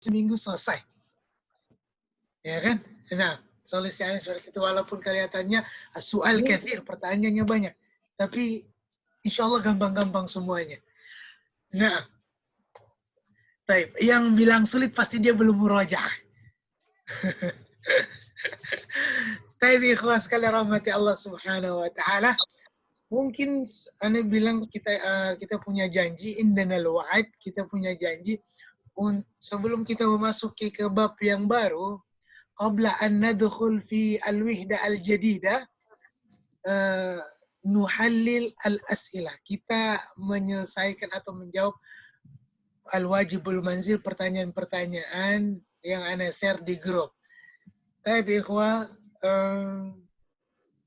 seminggu selesai. Ya kan? Nah, solusinya seperti itu. Walaupun kelihatannya soal kathir, pertanyaannya banyak. Tapi insya Allah gampang-gampang semuanya. Nah, baik. Yang bilang sulit pasti dia belum murojaah. Tapi ikhwas sekali rahmati Allah subhanahu wa ta'ala. Mungkin Anda bilang kita punya janji, indanal wa'ad, kita punya janji. Sebelum kita memasuki ke bab yang baru, qabla an nadkhul fi al-wihda al-jadida, nuhallil al-as'ilah. Kita menyelesaikan atau menjawab al-wajibul manzil, pertanyaan-pertanyaan yang Anda share di grup. Tapi ikhwah,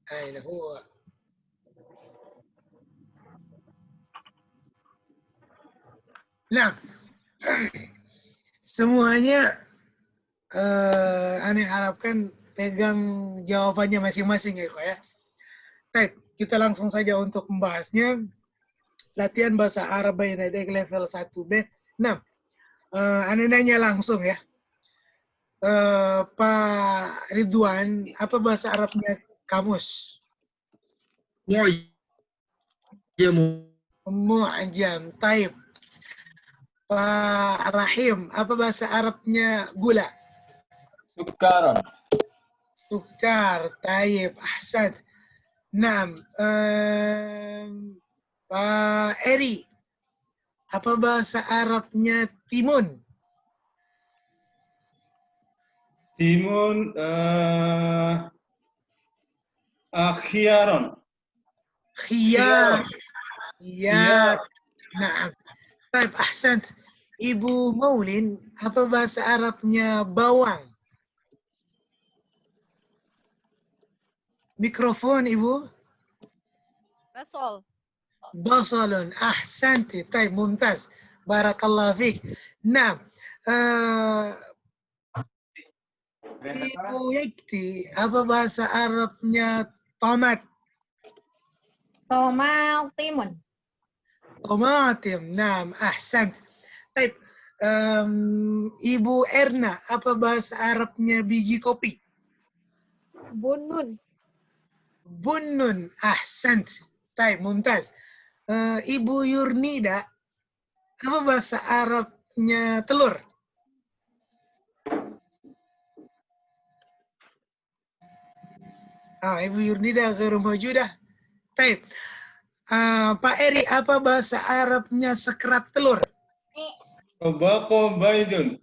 aina huwa. Nah, semuanya aneh harapkan pegang jawabannya masing-masing ya. Baik, kita langsung saja untuk membahasnya. Latihan bahasa Arab Bainadek level 1B. Nah, aneh nanya langsung ya. Pak Ridwan, apa bahasa Arabnya kamus? Mu'jam. Taib. Pak Rahim, apa bahasa Arabnya gula? Sukaran. Sukar. Taib. Ahsan. Naam. Pak Eri, apa bahasa Arabnya timun? Timun khiyaron. Khiyar. Khiyar. Naam. Taib. Ahsan. Ibu Maulin, apa bahasa Arabnya bawang? Mikrofon, Ibu. Basol. Basalun. Ahsanti. Taib, mumtaz. Barakallah fiik. Nah, Ibu Yekti, apa bahasa Arabnya tomat? Tomatimun. Tomatim. Nah, ahsant. Taib, Ibu Erna, apa bahasa Arabnya biji kopi? Bunun. Bunun. Ahsant. Taib, mumtaz. Ibu Yurnida, apa bahasa Arabnya telur? Ibu Yurnida ghairu mawjudah. Taib. Pak Eri, apa bahasa Arabnya sekerat telur? Tobako baidun.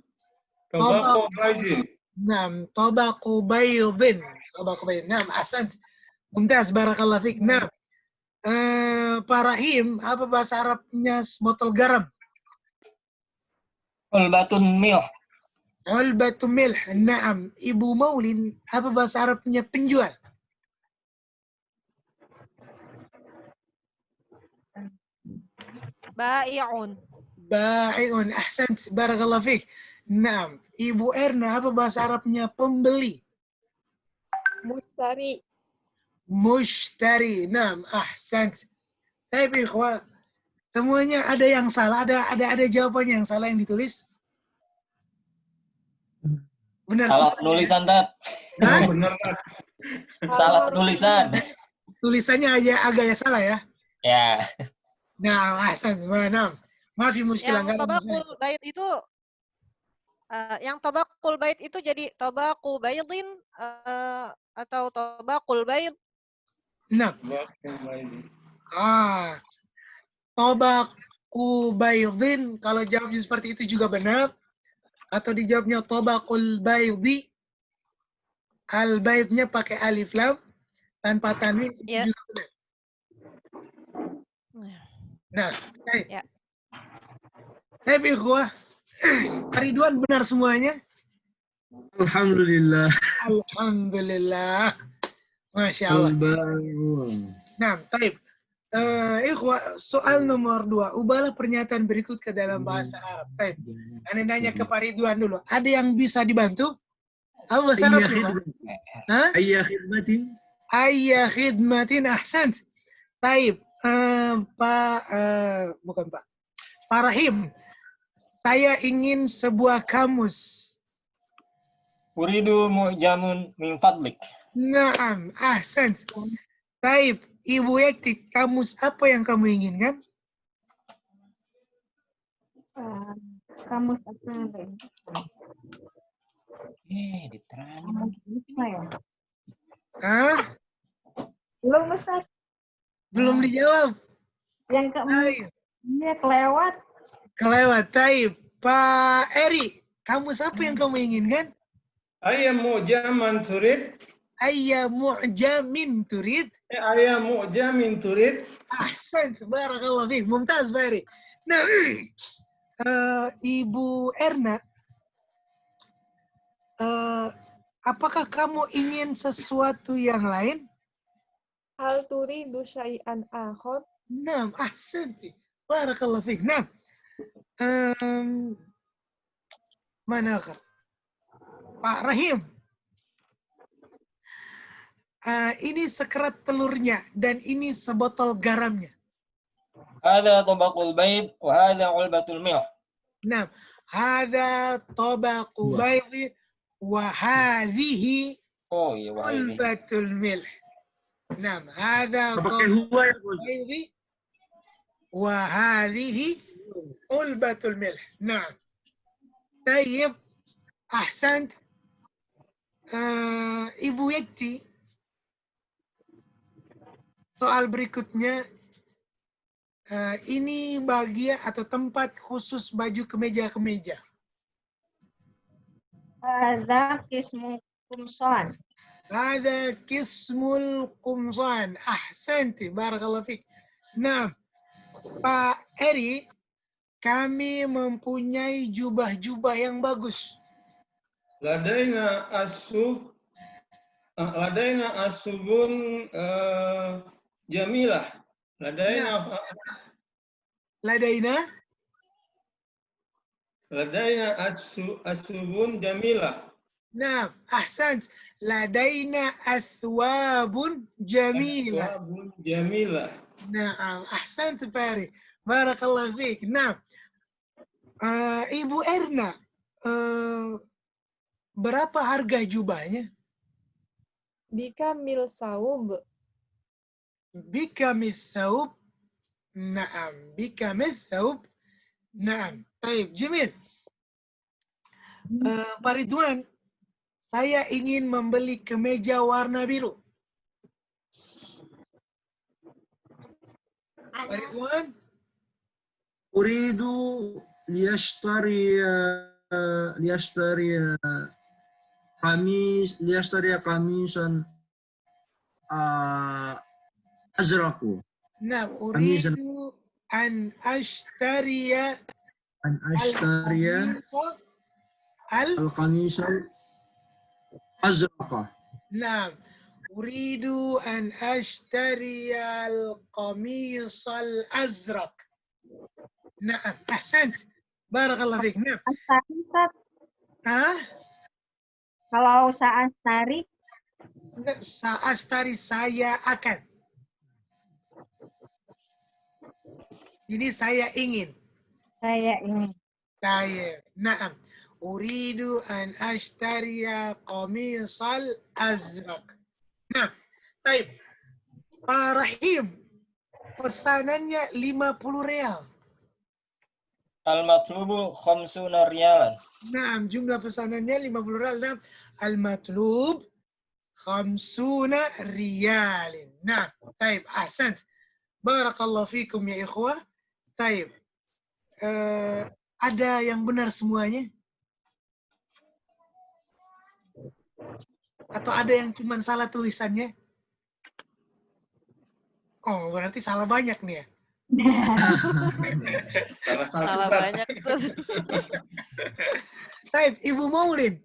Tobako baidin. Naam, tobako baydin. Tobako baydin. Naam, ahsan. Mumtaz, barakallah fiik. Naam. Pak Rahim, apa bahasa Arabnya botol garam? Ulbatun milh. Ulbatu milh. Naam. Ibu Maulin, apa bahasa Arabnya penjual? Bai'un. Ba'i'un. Ahsan. Barakallah fiik. Naam. Ibu Erna, apa bahasa Arabnya pembeli? Mustari. Mushtari. Naam. Ahsan. Tapi ikhwah, semuanya ada yang salah, ada jawabannya yang salah yang ditulis. Benar. Salah penulisan, Tat. Benar, Tat. Salah penulisan. Tulisannya aja agak ya salah ya. Ya. Nah, ahsan. Nah, maaf ya muskilah. Yang tobakul bait itu jadi tobaku baydin atau tobakul bayd. Nah. Tobaku baydin, kalau jawabnya seperti itu juga benar. Atau dijawabnya tobakul baydi, al baydnya pakai alif lam tanpa tanwin, itu juga benar. Nah, baik. Ya. Baik, ikhwah. Pak Ridwan benar semuanya? Alhamdulillah. Alhamdulillah. Masya Allah. Nah, baik. Ikhwah, soal nomor 2. Ubahlah pernyataan berikut ke dalam bahasa Arab. Baik. Anda nanya ke Pak Ridwan dulu. Ada yang bisa dibantu? Apa bahasa Arab? Ayya khidmatin. Ayya khidmatin. Ahsan. Baik. Pak Rahim. Saya ingin sebuah kamus. Uridu mu'jamun min fadlik. Naam, ahsan. Taib, Ibu Yakti, kamus apa yang kamu inginkan? Kamus apa yang Diterangin. apa ya? Hah? Belum Ustaz. Belum dijawab. Yang keempat, Taib. dia kelewat. Kelewat, Taib. Pak Eri, kamus apa yang kamu inginkan? Ayam mu'jaman turid. Ayya mu'jamin turid. Ayam mu'jamin turid. Ahsan, barakallah fiik. Mumtaz, Pak Eri. Nah, Ibu Erna, apakah kamu ingin sesuatu yang lain? Hal turidu syai'an akhar? Naam, ahsanti. Barakallah fiik. Naam. Mana akhir? Pak Rahim. Ini sekerat telurnya dan ini sebotol garamnya. Hada tabaqul bait wa hada ulbatul milh. Naam. Hada tabaqu baydhi wa hadhihi Oh iya, wahai. ulbatul milh. Naam. Hada Pakai huwa ya, Bos. baydhi wa hadhihi ulbatul milh. Naam. Tayyib. Ahsant. Ibu Yakti, soal berikutnya, ini bagian atau tempat khusus baju kemeja-kemeja. Ada kismu kumson. Ada kismul qumsan. Ahsanti, barakallah fiik. Nah, Pak Eri, kami mempunyai jubah-jubah yang bagus. Ladaina asubun jamilah. Ladaina asubun jamilah. Nah, ahsant. Ladaina athwabun jamilah. Aswabun jamilah. Nah, ahsant Pak Eri. Barakallah fiik. Nah, Ibu Erna, berapa harga jubahnya? Bika mil saub. Bika mithaub. Naam. Bika mithaub. Naam. Baik, Jamil. Pak Ridwan, saya ingin membeli kemeja warna biru. Pak Ridwan? Uridu liyashtari kamisan azraku. Nah, uridu an ashtariya al-qamisa azraqa. Nah, uridu an ashtariya al-qamis al-azraq. Nah, ahsant. Barakallah fiik. Nah. Astari, Ustaz. Hah? Kalau Saastari, Saastari saya akan. Ini saya ingin. saya ini. Saya. Naam. Uridu an ashtariya qamisal azraq. Nah, baik. Pak Rahim, pesanannya 50 real. Al-matlubu khamsuna riyalan. Nah, jumlah pesanannya 50 real. Nah, al-matlub khamsuna riyalin. Nah, baik. Ahsant. Barakallahu fikum ya ikhwah. Baik. Ada yang benar semuanya? Atau ada yang cuma salah tulisannya? Oh, berarti salah banyak nih ya? Salah satu. Salah Ustaz. banyak tuh. Taib, Ibu Maulin,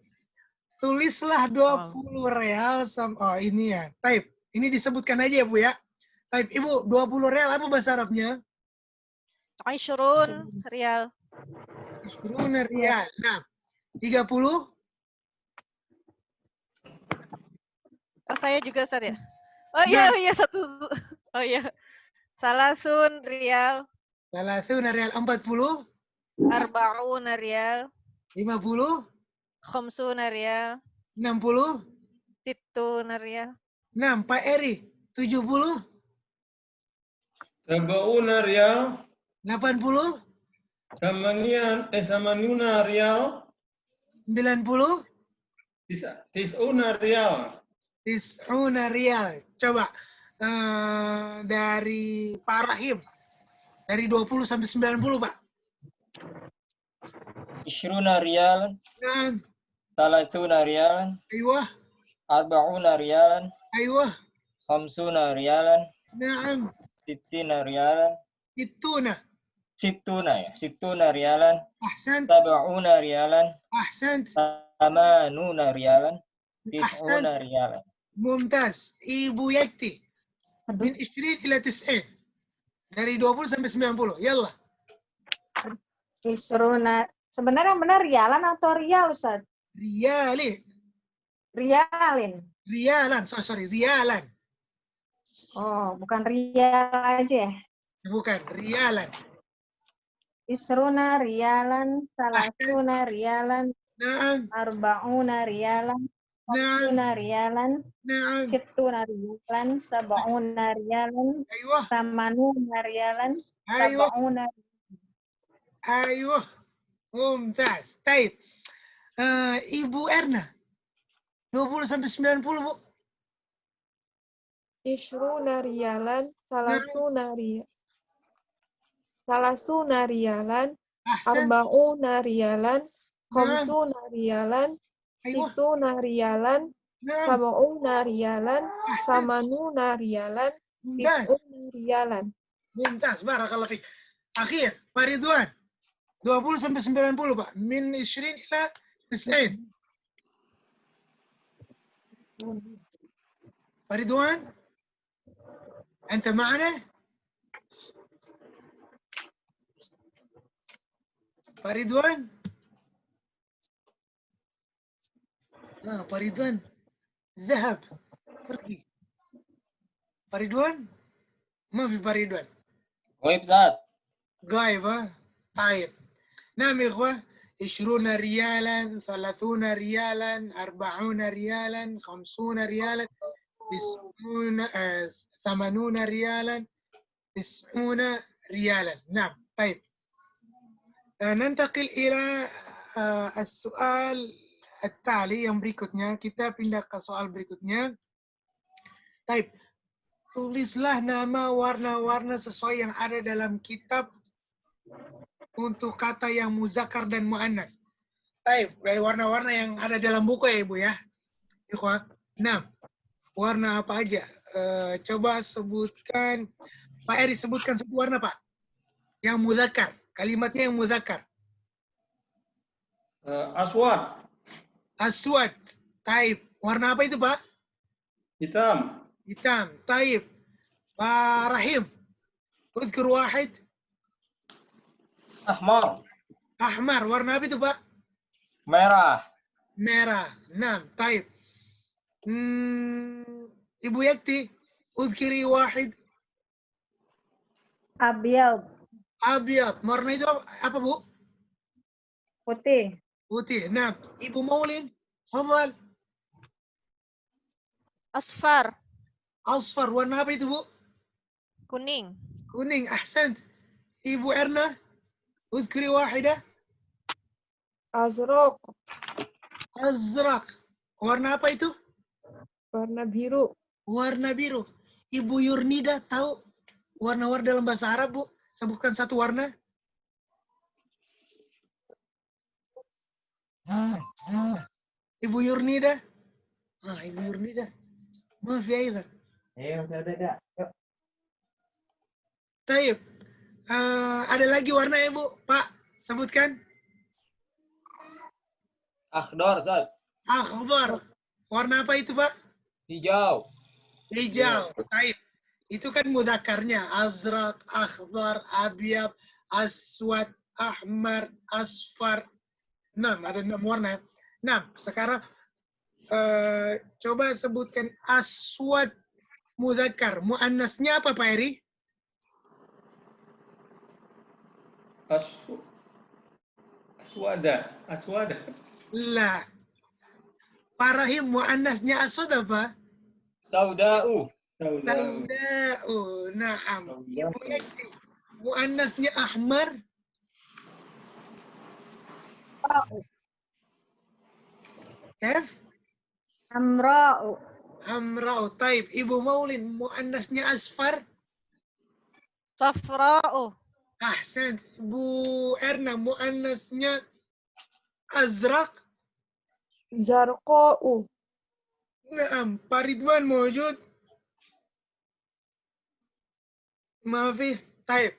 tulislah 20 real sama, oh ini ya. Taib, ini disebutkan aja ya Bu ya. Taib, Ibu, 20 real apa bahasa Arabnya? Aisyurun rial. 20 real. Nah, 30? Oh, saya juga Ustaz ya? Oh iya, iya satu. Oh iya. Salasun rial. Salah real 40? Arba'una riyal. 50, Khamsuna riyal. 60, Sittuna riyal. 6. Pak Eri, 70, Sab'una riyal. 80, Samanuna riyal. 90, Tis'una riyal. 90 riyal. Coba dari Pak Rahim. Dari 20 sampai 90, Pak. 20 ريالا Nah, 30 ريالا aywa, 40 ريالا aywa. 50 ريالا Naam, 60 ريالا ituna. 60 ريالا Ahsant, 70 ريالا ahsant. 80 ريالا 90 Ahsan. ريالا. Mumtaz. Ibu Yakti. Min 20 ila 90. Dari 20 sampai 90. Yallah. Isruna. Sebenarnya benar rialan atau rial, Ustaz? Riyali. Rialin. Rialan. Sorry. Rialan. Oh, bukan rial aja ya? Bukan. Rialan. Isruna rialan, salasuna rialan, Naam. arba'una rialan, Naam. khamsuna rialan, Naam. sittuna rialan, sab'una rialan, Aywa. tamanuna rialan, Aywa. sab'una. Aywa. Mumtaz. Taib. Ibu Erna. 20 sampai 90, Bu. Ishruna riyalan, salasuna riyalan, Ahsan. arba'una riyalan, khamsuna riyalan, Aywa. situna riyalan, Naam. sab'una riyalan, samanuna riyalan, Mumtaz. tis'una riyalan. Mumtaz. Barakallah fiik. Akhir. Pak Ridwan. 20 sampai 90, Pak. Min 20 ila 90. Pak Ridwan. أنت معنا؟ Pak Ridwan? Pak Ridwan ذهب pergi. Pak Ridwan? ما في Pak Ridwan. غيب ذات. غايب ها؟ طيب. نعم يا إخوة. 20 ريالا 30 ريالا 40 ريالا 50 ريالا 80 ريالا 90 ريالا. نعم. طيب. ننتقل إلى السؤال التالي yang berikutnya. Kita pindah ke soal berikutnya. Baik. Tulislah nama warna-warna sesuai yang ada dalam kitab untuk kata yang muzakkar dan muannas. Baik, dari warna-warna yang ada dalam buku ya Ibu ya. Ikhwan. Nah, warna apa aja? Coba sebutkan, Pak Eri sebutkan satu warna Pak. Yang muzakkar. Kalimatnya yang muzakkar. Aswad. Aswad. Taib. Warna apa itu Pak? Hitam. Hitam. Taib. Pak Rahim. Udhkur wahid. أحمر. Ahmar. Warna apa itu Pak? merah. Merah. Nah. Taib. Ibu Yakti. Udhkiri wahid. Abyad. Abyad. Warna itu apa Bu? Putih. Putih. Nah. Ibu Maulin. Fadal. Asfar. Asfar. Warna apa itu Bu? Kuning. Kuning. Ahsant. Ibu Erna. Udhkiri wahida. Azraq, Azraq. Warna apa itu? warna biru. Warna biru. Ibu Yurnida tahu warna-warna dalam bahasa Arab, Bu? Sebutkan satu warna. Ibu Yurnida. Ibu Yurnida. Maaf ya, Iza. Taib. Ada lagi warna ya, Bu? Pak, sebutkan. أخضر ذات. Akhbar. Warna apa itu, Pak? hijau. Hijau. Taib. Itu kan mudzakarnya. Azraq, akhbar, abyad, aswad, ahmar, asfar. 6. Ada 6 warna. 6. Sekarang coba sebutkan aswad mudzakar. Muannasnya apa, Pak Eri? Aswada. La. Pak Rahim, muannasnya aswad apa? Sauda'u. Saudau. Sauda'u. Naam. Sauda'u. Ibu Yakti. Muannasnya ahmar. Kef? Amra'u. Hamra'u. Taib. Ibu Maulin, muannasnya asfar. Safra'u. Ahsan. Bu Erna, muannasnya azraq. Zarqa'u. Naam. Pak Ridwan mawjud. Maafi. Taib.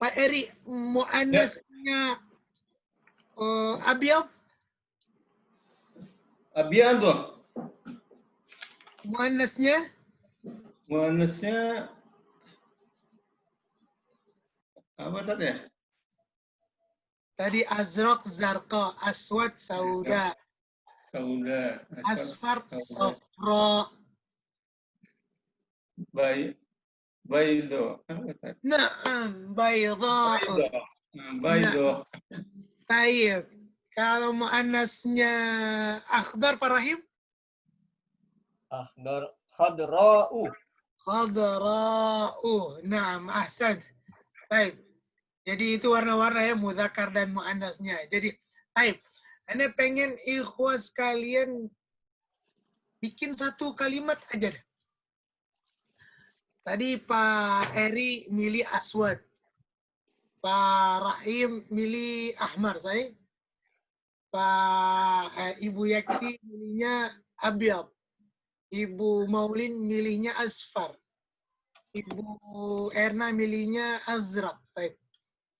Pak Eri, muannasnya abyad. Abiado. Muannasnya Muannasnya apa tadi ya? tadi azraq, zarqa, aswad, sauda, Sauda. asfar, Sauda. safra. Baido. Apa tadi? Naam, bayda. Baido. Taib. Kalau muannasnya akhdar, Pak Rahim? Akhdar. Khadra'u. Khadra'u. Naam, ahsan. Taib. Jadi itu warna-warna ya, mudzakkar dan muannasnya. Jadi, taib. Anda pengen ikhwah sekalian bikin satu kalimat aja deh. Tadi Pak Eri milih aswad. Pak Rahim milih ahmar, saya. Ibu Yakti milihnya abyad. Ibu Maulin milihnya asfar. Ibu Erna milihnya azraq. Baik.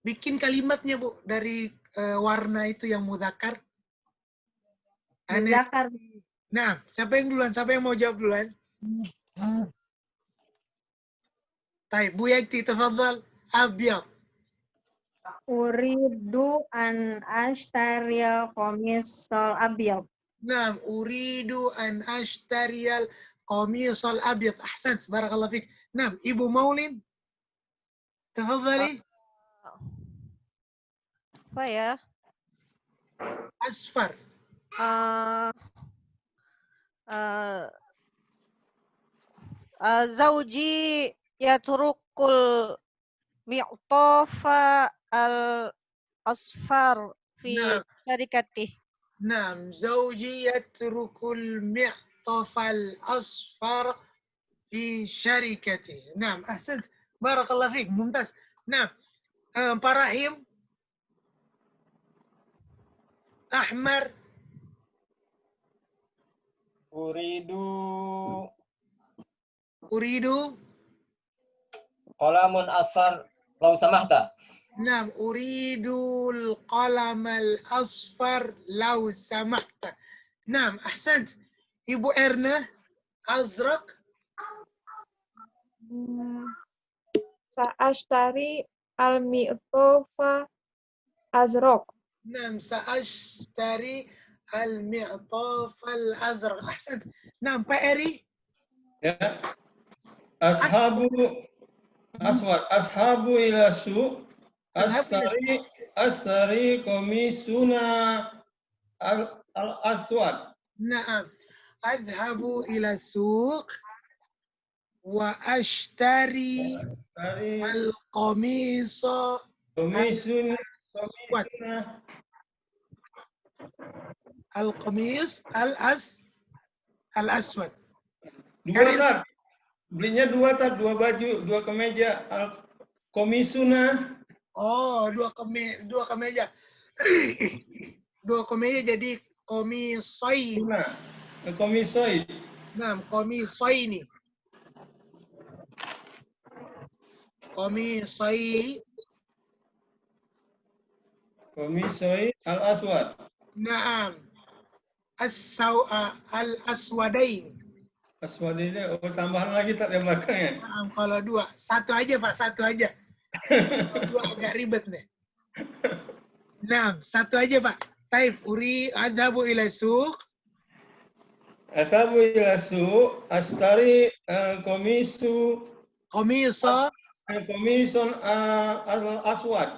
Bikin kalimatnya, Bu, dari warna itu yang mudzakkar. Muzakkar. Nah, siapa yang duluan? Siapa yang mau jawab duluan? Baik, Bu Yakti, tafadhal. Abyad. Uridu an ashtariya qamisal abyad. Naam, uridu an ashtariyal qamisal abyad. Ahsan, barakallahu fik. Naam, Ibu Maulin. Tafadhali. Apa ya? Asfar. Zauji yatrukul mi'tafa al-asfar fi Naam. syarikatih. نعم زوجي يترك المعطف الأصفر في شركته. نعم أحسنت بارك الله فيك ممتاز. نعم Pak Rahim أحمر أريد Qalamun asfar. Lau samahta. نعم أريد القلم الأصفر لو سمحت. نعم أحسنت. Ibu Erna أزرق. Sa'ashtari al-mi'tofa azraq. نعم سأشتري المعطاف الأزرق. أحسنت. نعم Pak Eri. Ya. Ashabu ila su. Astari komisuna al-aswad. نعم أذهب إلى السوق وأشتري القميص الأسود. Dua tar. Belinya dua tar, dua baju, dua kemeja. Komisuna. Oh, dua kemeja. Dua kemeja jadi komisai. Komisoi. Nah, komisaini. Komisoi al-aswad. Naam. Al-aswadain. Aswad ini tambahan lagi tak di belakangnya. Naam, kalau dua. Satu aja, Pak. Satu aja. Kalau dua agak ribet nih. Naam, satu aja, Pak. Taib, adhabu ila suq. Asabu ila su, astari komison al-aswad.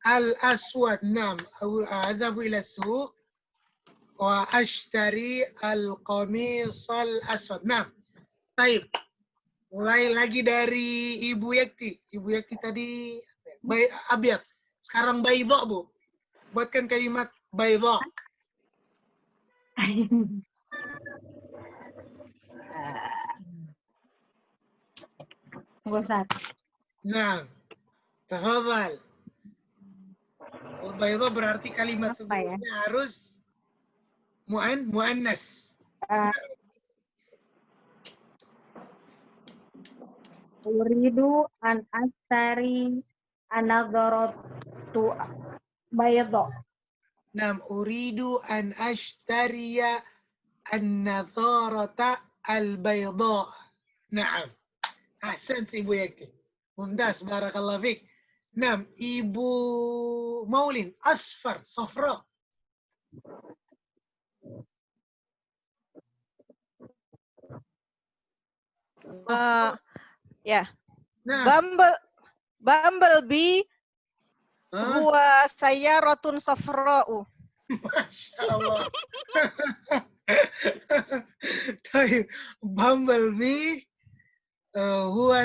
Al-aswad. Naam. Adhabu ila suq. Wa ashtari al-qamis al-aswad. Naam. Baik. Mulai lagi dari Ibu Yakti. Ibu Yakti tadi abyad. Sekarang baydha, Bu. Buatkan kalimat baydha. Ustaz. Nah, tafadhal. Baydha berarti kalimat Apa ya? sebelumnya harus muannas. Uridu an astari an-nadharatu bayadha. Nam, uridu an ashtariya an-nadharata al-bayda. Naam. Ahsan Ibu Yakti. Mumtaz, barakallahu fik. Nam, Ibu Maulin, asfar, safra. Ya. Nah, Bumblebee ah, huwa sayyaratun safra'u. Masya Allah. Taib, Bumblebee huwa Huwa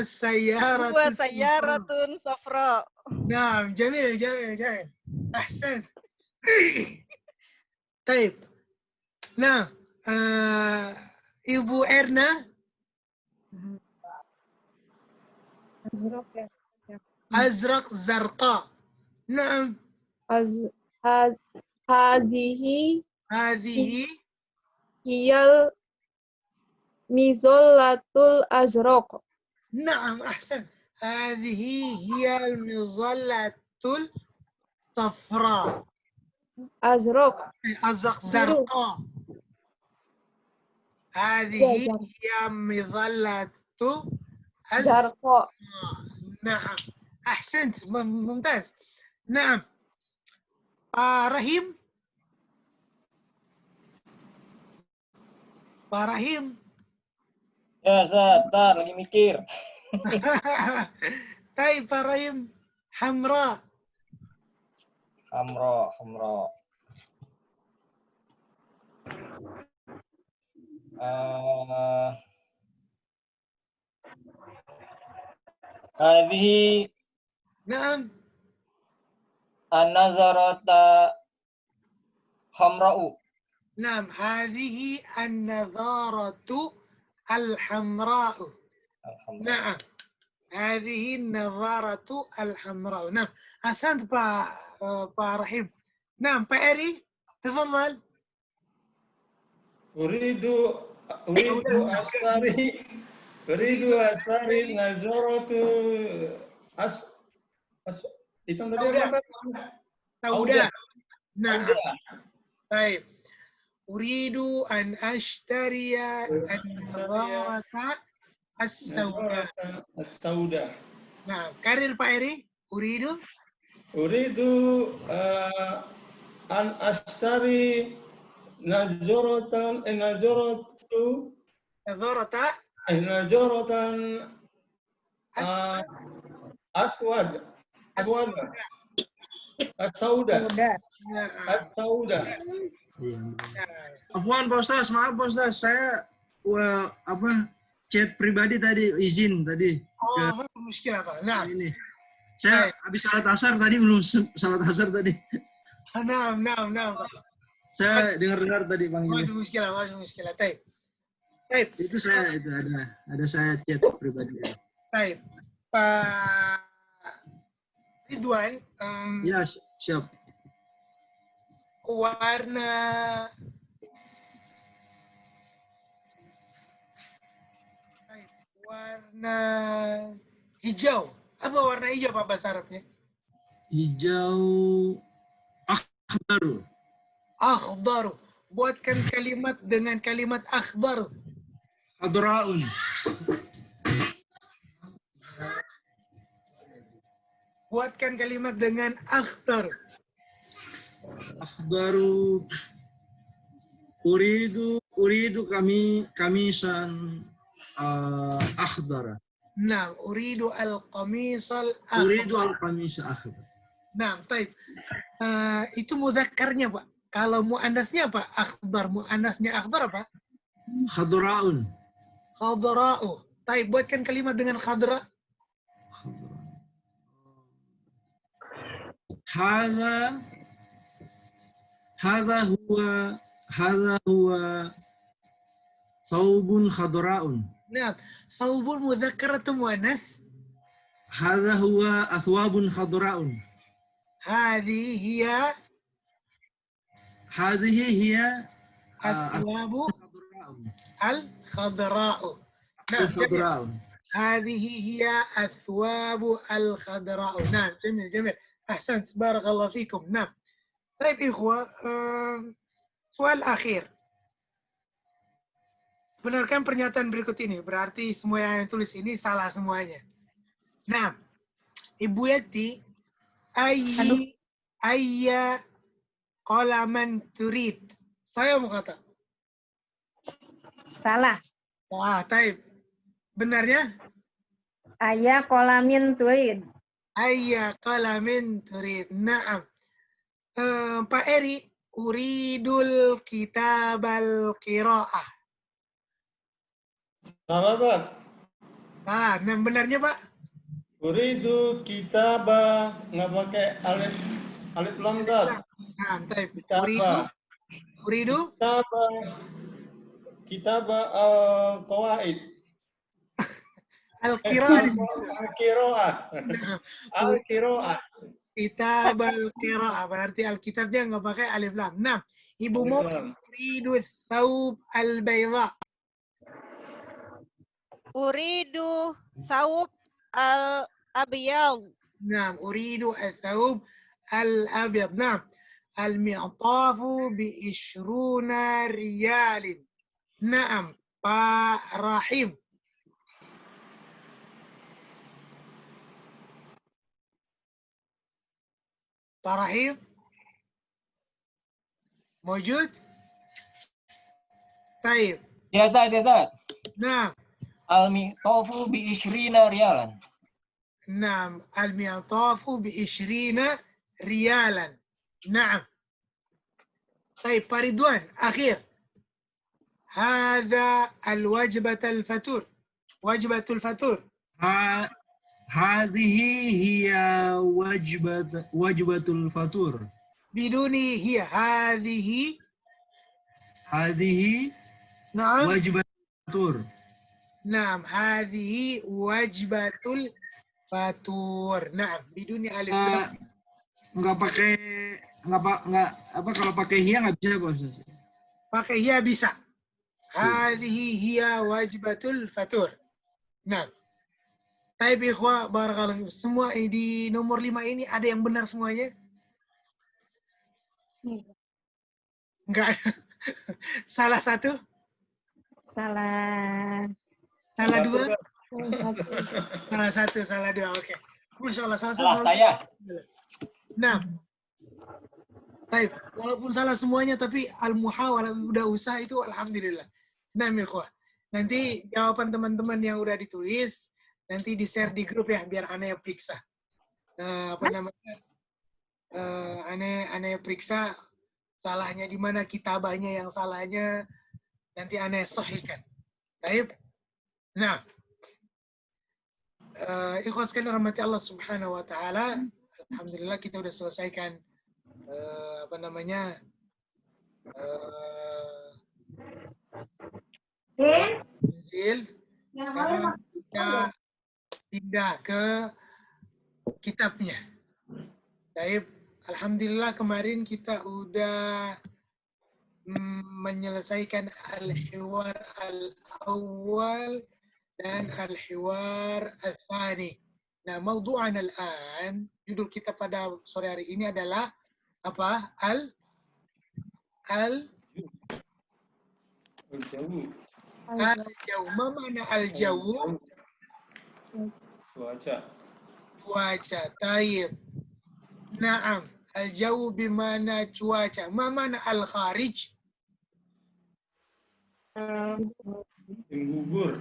sayyaratun safra'. Nah, jamil, jamil, jamil. Ahsan. Taib. Nah, Ibu Erna, Azraq ya. azraq zarqa. Naam, Hadhihi hadhihi hiyal mizollatul azraq. نعم أحسن هذه هي المظلة الصفراء Azraq. أزرق زرقاء هذه هي مظلة Zarqa. نعم أحسنت ممتاز نعم رحيم Rahim. Ya, Ustaz, tar lagi mikir. Taib, Pak Rahim. Hamra. Hamro, hamro. Hadhihi Naam. an-nazarata hamra'u. Naam, hadhihi an-nadharatu al-hamra'u. Naam. Hadhihi an-nadharatu al-hamra'u. Naam. Ahsant Pak Rahim. Naam, Pak Eri, tafadhal. Uridu astari nazaratu itu tadi apa? Sauda. Naam. Sauda. Baik. Uridu an ashtariya an-nadharata as-sauda. As-sauda. Nah, karir Pak Eri. Uridu an astari nazaratan nadharata aswad as-sauda. As-sauda. Afwan Pak Ustaz, maaf Pak Ustaz, saya chat pribadi tadi izin tadi. Oh, muskilah Pak. Nah, Ini. Saya habis salat asar tadi, belum salat asar tadi. nah, Pak. Saya dengar-dengar tadi panggilnya. Masih muskilah. Taib. Itu saya itu ada saya chat pribadi. Taib. Pak Ridwan, Ya, siap. warna hijau. Apa warna hijau Pak bahasa Arabnya? Hijau akhdaru. Akhdaru. Buatkan kalimat dengan kalimat akhdaru. Hadraun. Buatkan kalimat dengan akhdaru. Akhdaru. Uridu kamisan akhdara. Nah, uridu al-qamis al-akhdar. Uridu al-qamis akhdar. Nah, baik. Itu mudzakarnya, Pak. Kalau muannasnya apa? Akhdar. Muannasnya akhdar apa? Khadra'un. Khadra'u. Baik, buatkan kalimat dengan khadra. Hadza hadza huwa thawbun khadra'un. Nah, thawbun mudzakkar atau muannas? Hadza huwa athwabun khadra'un. Hadhihi hiya athwabu khadra'un. al-khadra'u. Nah, Khadra'un. هذه هي الثواب الخضراء. نعم، جميل جميل. أحسنت، بارك الله فيكم. نعم. طيب إخوة، soal akhir. Benarkan pernyataan berikut ini. Berarti semua yang tulis ini salah semuanya. Nah, Ibu Yati, ayya qalaman turid. Saya mau kata. Salah. Wah, taib. Benarnya? Ayah kolamin turid. Ayya qalamin turid. Naam. Pak Eri, uridul kitabal qiraah. Salah, Pak. Nah, yang benarnya, Pak? Uridu kitaba nggak pakai alif lam dal. Nah, taib. Kitaba. Uridu? Kitaba al-qawaid. Al-qiraah. Al-qiraah. Al-qiraah. Kitab al-qiraah. Berarti alkitabnya nggak pakai alif lam. Nah, Ibu mau uridu thawb al-bayda. Uridu saub al-abyad. Nah, uridu al-thawb al-abyad. Nah, al-mi'tafu bi-ishruna riyalin. Naam, Pak Rahim. Pak Rahim? Mawjud? Taib. Ya, Tad. Nah, Al-mi'tafu bi ishrina riyalan. نعم المعطاف ب20 ريالا. نعم. طيب Pak Ridwan, أخير. هذا الوجبة الفطور. وجبة الفطور. هذه هي وجبة الفطور. بدون هي. هذه. نعم. وجبة الفطور. نعم، هذه وجبة الفطور. نعم، بدون ألف لام. Nggak apa kalau pakai hiya nggak bisa, Pak Ustaz? Pakai hiya bisa. Hadhihi hiya wajbatul fatur. Nah. Baik, ikhwah, barakallahu. Semua di nomor 5 ini ada yang benar semuanya? Enggak. Salah satu? Salah. Salah dua? Salah satu, salah dua. Oke. Masya Allah. Salah saya. Nah. Baik, walaupun salah semuanya, tapi al-muhawalah udah usaha itu alhamdulillah. Nah, ikhwah. Nanti jawaban teman-teman yang udah ditulis, nanti di-share di grup ya, biar aneh periksa. Aneh periksa salahnya di mana, kitabahnya yang salahnya, nanti aneh sahihkan. Baik. Nah, ikhwas sekalian rahmati Allah Subhanahu wa taala, alhamdulillah kita udah selesaikan Injil. Kita pindah ke kitabnya. Baik, alhamdulillah kemarin kita udah menyelesaikan al-hiwar al-awwal dan al-hiwar al-thani. Nah, mawdu'an al-an, judul kita pada sore hari ini adalah apa? Al-jawu. Ma mana al-jawu? Cuaca. Taib. Naam. Al-jawu bimana cuaca. Ma mana al-kharij? Gugur.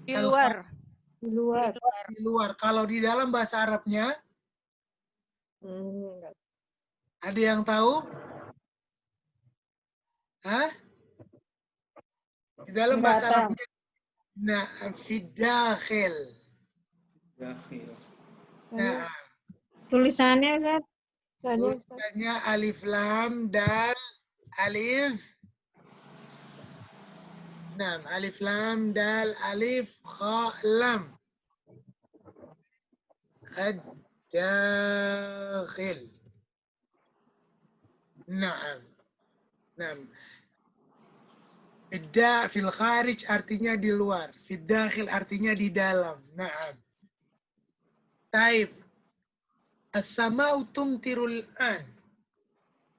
Di luar. Di luar. Di luar. Kalau di dalam bahasa Arabnya? Enggak. Ada yang tahu? Hah? Di dalam Enggak bahasa tahu. Arabnya, nah, fidakhil. Dakhil. Nah, Tulisannya Ustaz. Tanya, Ustaz. tulisannya alif lam dal alif. Nah, alif lam dal alif kha lam. الداخل. نعم. نعم. Fil kharij artinya di luar. Fid dakhil artinya di dalam. Naam. Taib. As-sama'u tumtirul an.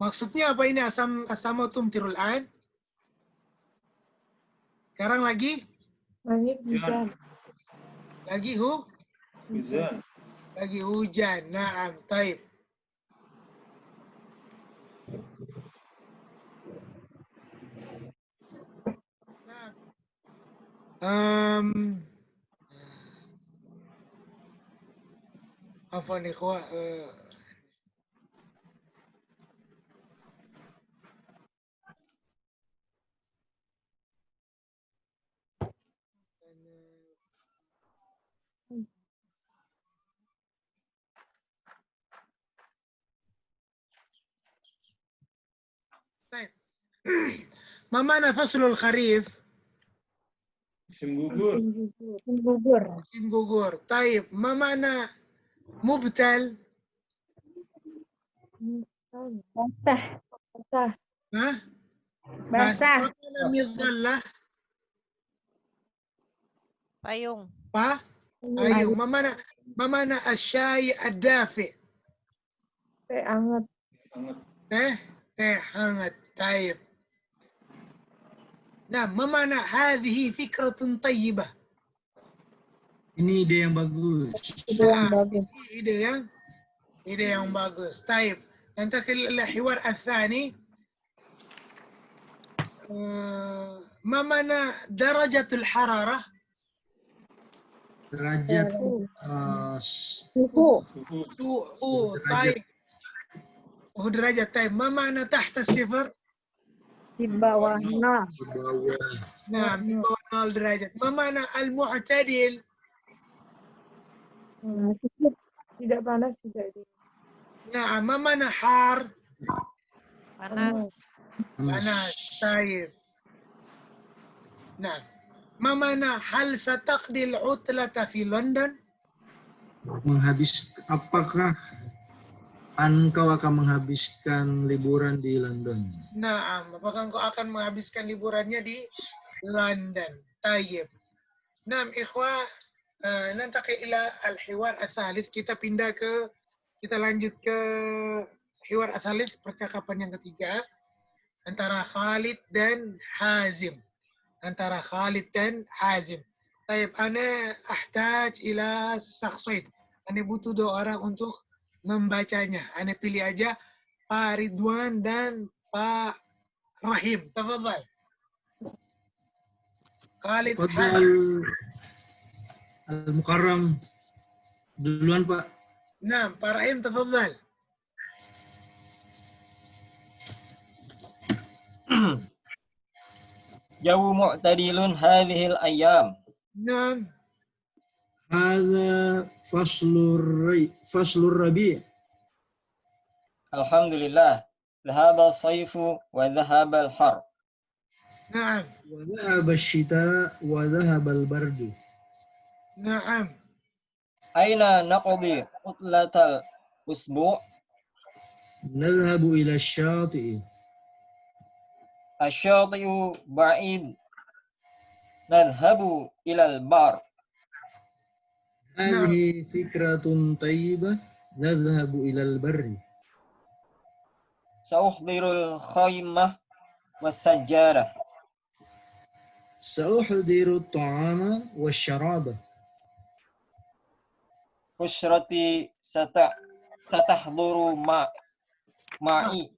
Maksudnya apa ini as-sama'u tumtirul an? Sekarang lagi? Langit hujan. Lagi Hujan. lagi hujan. Naam. Taib. Afwan ikhwah. Taib. Ma mana faslul kharif? Musim gugur. Gugur. Musim gugur. Taib. Ma mana mubtal? Basah. Basah. Hah? Basah. Mana midhallah? Payung. Ayung. Ma mana asyai ad-dafi? Teh anget. Hangat. Teh hangat. Taib. Nah, ma mana hadhihi fikratun tayyibah? Ini ide yang bagus. Itu yang bagus. Ide yang bagus. Taib. ننتقل إلى الحوار الثاني. ما معنى درجة الحرارة؟ Derajat Suhu. طيب. درجة. طيب. ما معنى تحت الصفر؟ Di bawah 0. di bawah. نعم. di bawah 0 derajat. ما معنى المعتدل؟ Tidak panas, tidak dingin. نعم. ما معنى حار؟ Panas. panas. طيب. نعم. ما معنى هل ستقضي العطلة في لندن؟ Apakah engkau akan menghabiskan liburan di London? Nah, apakah engkau akan menghabiskan liburannya di London? Tayyib. Nah, ikhwah, nantaqi ila al-hiwar al-thalith. Kita lanjut ke hiwar al-thalith, percakapan yang ketiga antara Khalid dan Hazim. Tayyib, ana ahtaj ila shakhsain. Ana butuh 2 orang untuk membacanya. Ana pilih aja Pak Ridwan dan Pak Rahim. Tafadhal. Khalid Hazim. Al-Mukarram duluan, Pak. Nah, Pak Rahim, tafadhal. جو معتدل هذه الأيام. Nah, Hadza faslur rabi'. الحمد لله ذهب الصيف وذهب الحر. نعم. Wa dhahaba asy-syita' wa dhahaba al-bardu. نعم. أين نقضي عطلة الأسبوع؟ Nadhhabu ila asy-syati'i. الشاطئ بعيد. نذهب إلى البر. Hadhihi fikratun tayyibah. Nadhhabu ila al-barri. سأحضر الخيمة والسجارة. Sa'uhdiru at-ta'ama wasyaraba. أسرتي ستحضر معي.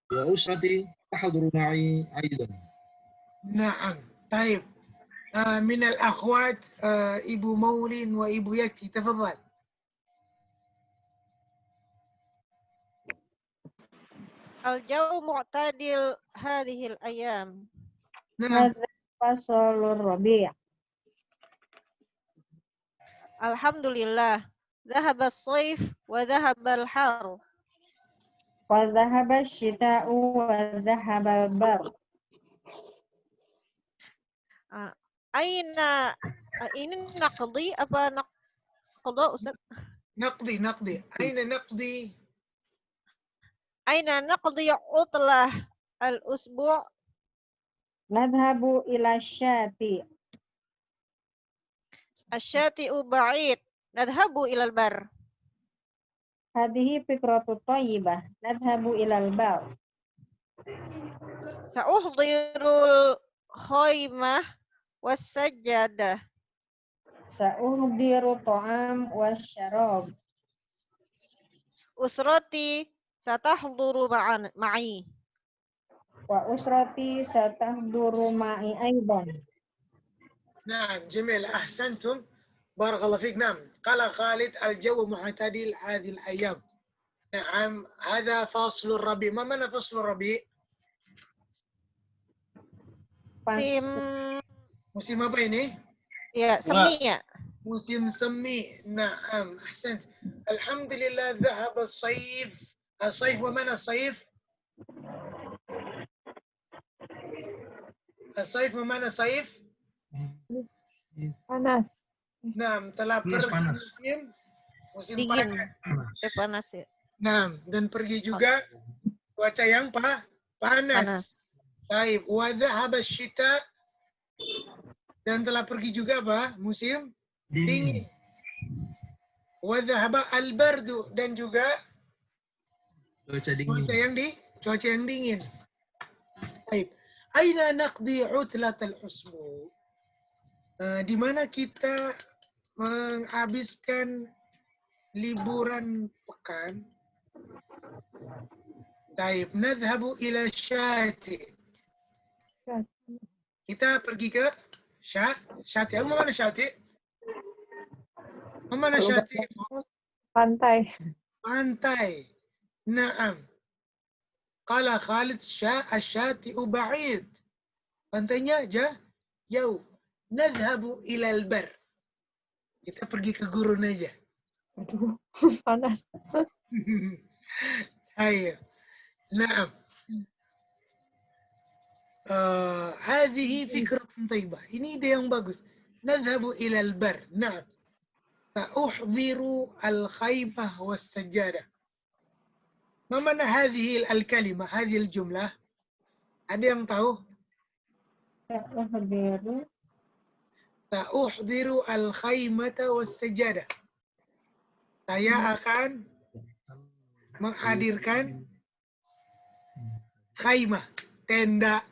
Wa usrati tahduru ma'i aidan. نعم. طيب. من الأخوات Ibu Maulin wa Ibu Yati. تفضل. الجو معتدل هذه الأيام. Nah, هذا فصل الربيع. الحمد لله ذهب الصيف وذهب الحر. وذهب الشتاء وذهب البرد. أين ini naqdi apa naqda Ustaz? نقضي أين نقضي؟ أين نقضي عطلة الأسبوع؟ نذهب إلى الشاطئ. الشاطئ بعيد نذهب إلى البر. هذه فكرة طيبة. نذهب إلى البر. سأحضر الخيمة والسجادة. سأحضر الطعام والشراب. أسرتي ستحضر معي. وأسرتي ستحضر معي أيضا. نعم جميل أحسنتم بارك الله فيك. نعم قال خالد الجو معتدل هذه الأيام. نعم هذا فصل الربيع. ما معنى فصل الربيع؟ musim apa ini? Ya, semi ya. musim semi. نعم أحسنت. الحمد لله ذهب الصيف. الصيف ومعنى الصيف؟ الصيف ومعنى صيف؟ Panas. Nah, telah pergi musim Dingin. panas. Panas ya. Nah, dan pergi juga cuaca yang panas. Baik, wa dhahaba syita, dan telah pergi juga apa? Musim dingin. Wa dhahaba al-bardu, dan juga cuaca yang dingin. Baik. Aina naqdi utlat al-usbu? Di mana kita menghabiskan liburan pekan? Baik, nadhhabu ila syati. Kita pergi ke syati. Apa mana syati? Apa mana syati? Pantai. Pantai. Naam. Qala Khalid asy-syati'u ba'id. Pantainya jauh. Nadhhabu ila al-bar. Kita pergi ke gurun aja. Aduh, panas. Ayo. Naam. هذه فكرة طيبة. Ini ide yang bagus. نذهب إلى البر. نعم. سأحضر الخيمة والسجادة. ما معنى هذه الكلمة؟ هذه الجملة؟ Ada yang tahu? سأحضر الخيمة والسجادة. Saya akan menghadirkan khaymah, tenda.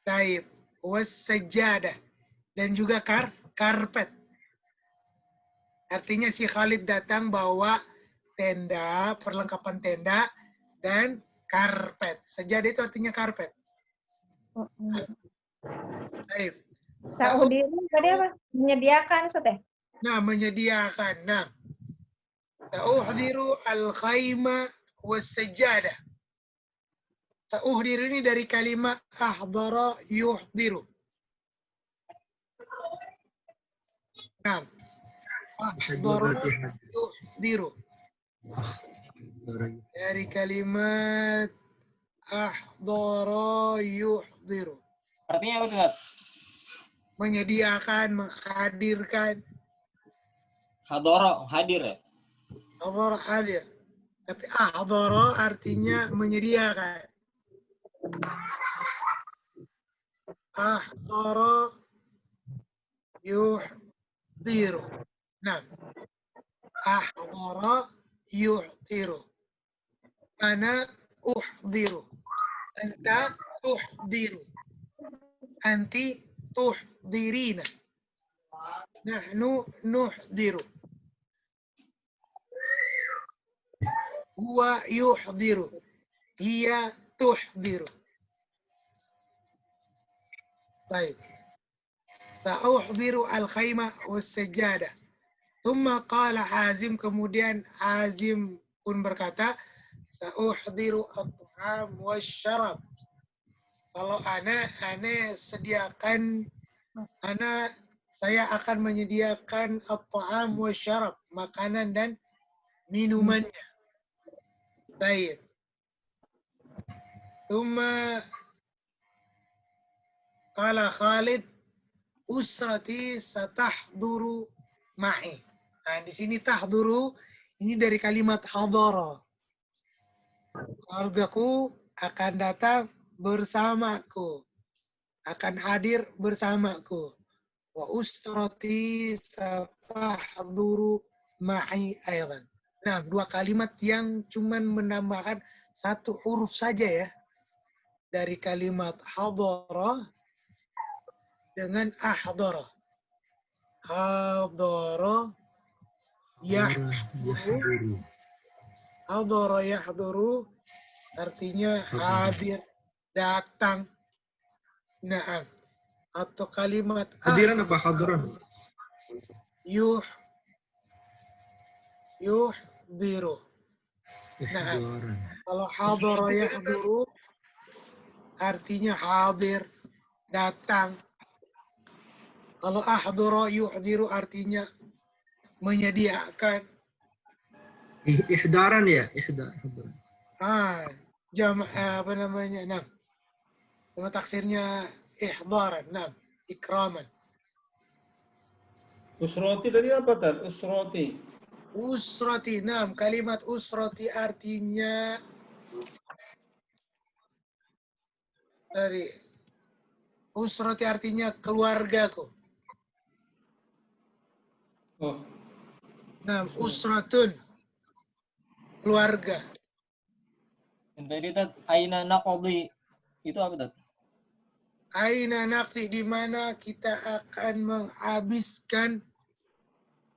Taib, was-sajjadah, dan juga karpet. Artinya si Khalid datang bawa tenda, perlengkapan tenda, dan karpet. Sajadah itu artinya karpet. Taib. Sa'udiru tadi apa? Menyediakan, Ustaz ya? Nah, menyediakan. Nah. Sa'uhdiru al-khayma was-sajjadah. Sa'uhdiru ini dari kalimat ahdara yuhdiru. Nah. Ahdara yuhdiru. Dari kalimat ahdara yuhdiru. Artinya apa, Ustaz? Menyediakan, menghadirkan. Hadara, hadir ya? Hadara hadir. Tapi ahdara artinya menyediakan. Ahdara yuhdiru. Nah. Ahdara yuhdiru. Ana uhdiru. Anta tuhdiru. Anti tuhdirina. Nahnu nuhdiru. Huwa yuhdiru. Hiya tuhdiru. Baik. Sa'uhdiru al-khaymah was-sajjadah. Thumma qala Hazim, kemudian Hazim pun berkata, Sa'uhdiru at-ta'am wasyarab. Kalau ana sediakan, saya akan menyediakan at-ta'am wasyarab, makanan dan minumannya. Baik. Thumma qala Khalid, usrati satahduru ma'i. Nah, di sini tahduru ini dari kalimat hadara. Keluargaku akan datang bersamaku, akan hadir bersamaku. Wa usrati satahduru ma'i aydan. Nah, dua kalimat yang cuman menambahkan satu huruf saja ya. Dari kalimat hadara dengan ahdara. Hadara yahduru. Hadara yahduru artinya hadir, datang. Naam. Atau kalimat Hadiran apa hadiran? yuhdiru. Nah, kalau hadara yahduru artinya hadir, datang. Kalau ahdara yuhdiru artinya menyediakan. Ihdaran ya? Apa namanya? Nah, nama taksirnya ihdaran, nah, ikraman. Usroti tadi apa Tad? Usroti. Usrati, nah, kalimat usrati artinya dari usrati artinya keluargaku. Oh, Nah, usratun keluarga. Dan tadi Tat, aina naqdi itu apa Tat? Aina naqdi, di mana kita akan menghabiskan.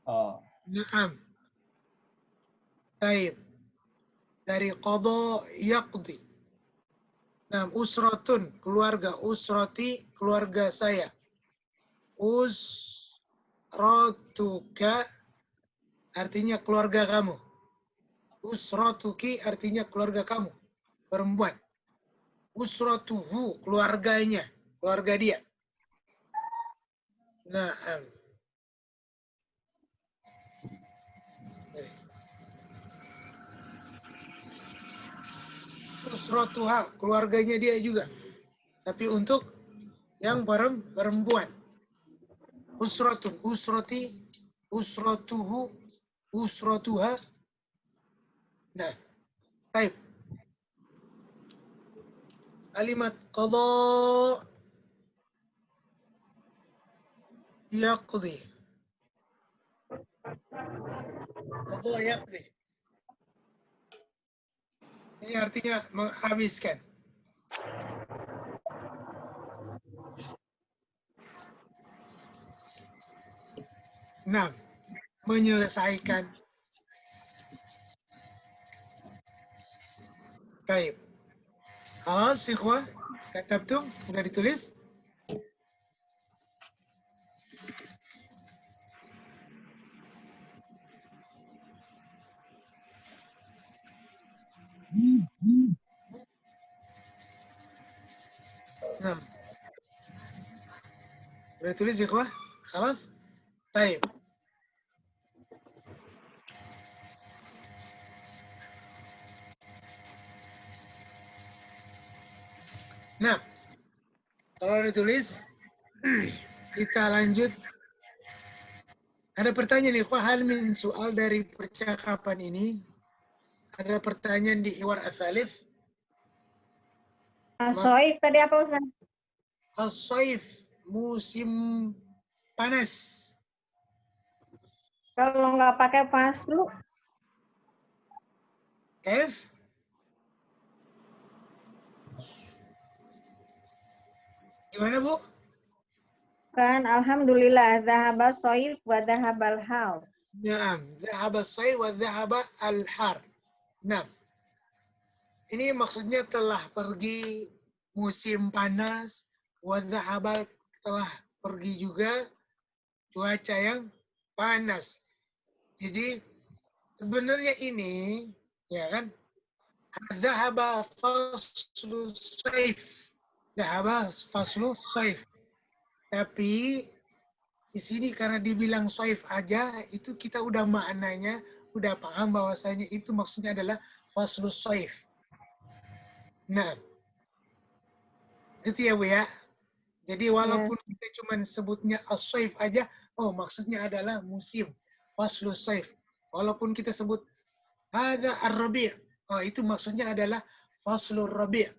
Oh, Naam. Baik. Dari qada yaqdi. Nah, usratun keluarga, usrati keluarga saya. Usratuka artinya keluarga kamu. Usratuki artinya keluarga kamu, perempuan. Usratuhu keluarganya, keluarga dia. Naam. Usratuha keluarganya dia juga. Tapi untuk yang perempuan. Usratun, usrati, usratuhu, usratuha. Nah, baik. Kalimat qada yaqdi. Qada yaqdi. Ini artinya menghabiskan. Nah, menyelesaikan. Baik. Khalas, ikhwah. Katabtum? Sudah ditulis? Nah. Sudah ditulis, ikhwah? Khalas? Baik. Nah, kalau ditulis, kita lanjut. Ada pertanyaan nih, hal min soal dari percakapan ini. Ada pertanyaan di Iwar Athalif. Soif tadi apa Ustaz? As-Saif, musim panas. Kalau nggak pakai paslu, Kef? Gimana, Bu? kan alhamdulillah zahaba soif wa zahabal hal. Naam, dhahaba as-sayf wa dhahaba al-har. Nah, ini maksudnya telah pergi musim panas, wa dhahaba telah pergi juga cuaca yang panas. Jadi sebenarnya ini, ya kan, Dhahaba faslu saif. Dhahaba faslu saif. Tapi di sini karena dibilang saif aja, itu kita udah maknanya, udah paham bahwasanya itu maksudnya adalah faslu saif. Nah, itu ya Bu ya. Jadi walaupun kita cuma sebutnya as-saif aja, oh maksudnya adalah musim, faslu saif. Walaupun kita sebut hadza ar-rabi', oh itu maksudnya adalah faslur rabi'.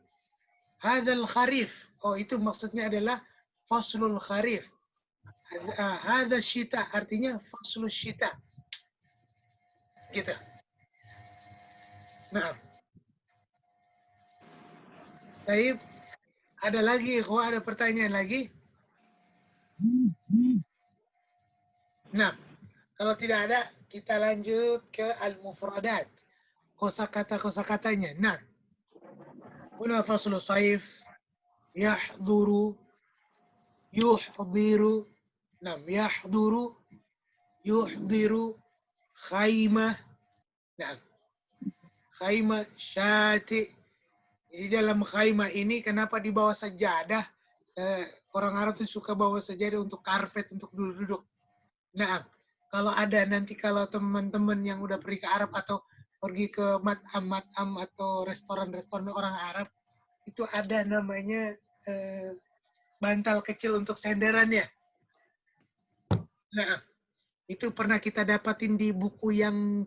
Hadzal kharif, oh itu maksudnya adalah faslul kharif. Hadza syita, artinya faslul syita. Gitu. Nah, baik. Ada lagi, ada pertanyaan lagi? Nah, kalau tidak ada, kita lanjut ke al-mufradat. Kosakata-kosakatanya. Nah, huna faslu saif, yahduru, yuhdiru. Nah, yahduru, yuhdiru, khaymah. Nah, khaymah, syati. Jadi dalam khaymah ini kenapa dibawa sajadah? Orang Arab tuh suka bawa sajadah untuk karpet, untuk duduk-duduk. Nah, kalau ada nanti kalau teman-teman yang udah pergi ke Arab atau pergi ke mat'am atau restoran-restoran orang Arab, itu ada namanya bantal kecil untuk senderannya. Nah, itu pernah kita dapatin di buku yang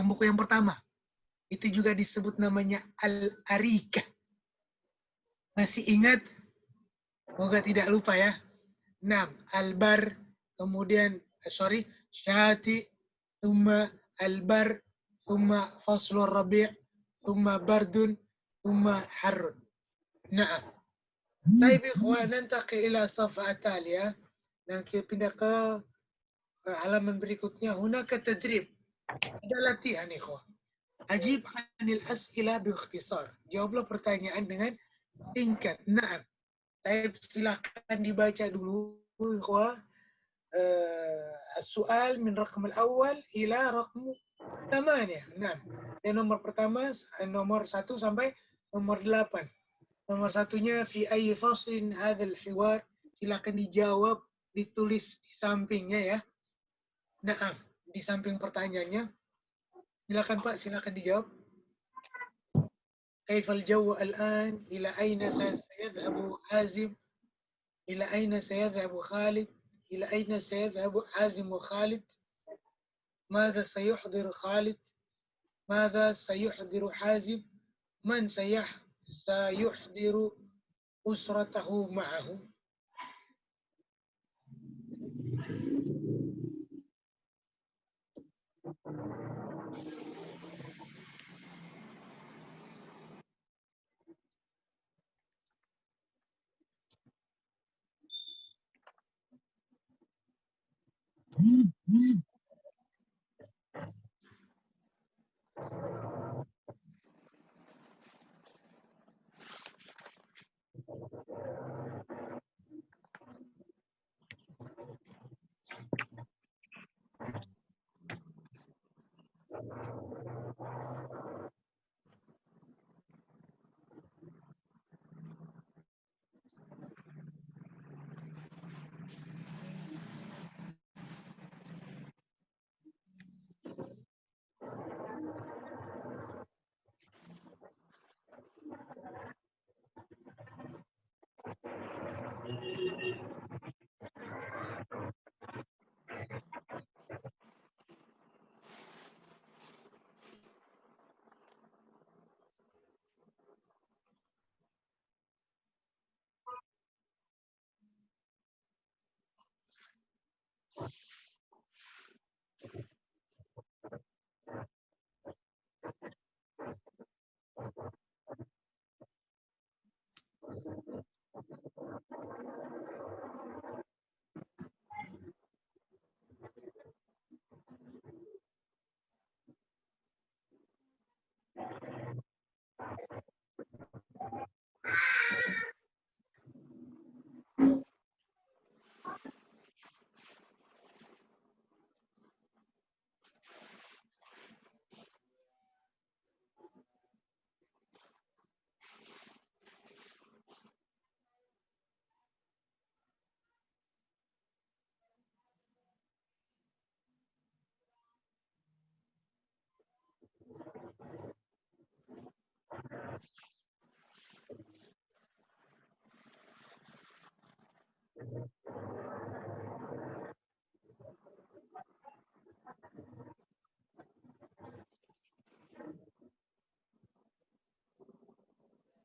buku yang pertama. Itu juga disebut namanya al-arika. Masih ingat? Semoga tidak lupa ya. 6. Al-bar, kemudian, syati, thumma al-bar, thumma faslur rabi', thumma bardun, thumma harrun. Nah. Baik, ikhwan, nantaqi ila safha taliya. Dan kita pindah ke halaman berikutnya. Hunaka tadrib. Ada latihan, ikhwan. Ajib anil as'ila biikhtisar. Jawablah pertanyaan dengan singkat. Nah, saya silakan dibaca dulu, ikhwan. Soal min rakam al-awwal ila rakam 8. Nah, dari nomor pertama, nomor 1 sampai nomor 8. Nomor satunya, fi ayyi faslin hadzal hiwar. Silakan dijawab, ditulis di sampingnya ya. Nah, di samping pertanyaannya. Silakan Pak, silakan dijawab. Kaifal jawu al-an? Ila aina sayadhabu Azim? Ila aina sayadhabu Khalid? Ila aina sayadhabu Azim wa Khalid? ماذا سيحضر خالد؟ ماذا سيحضر حازم؟ من سيحضر أسرته معه؟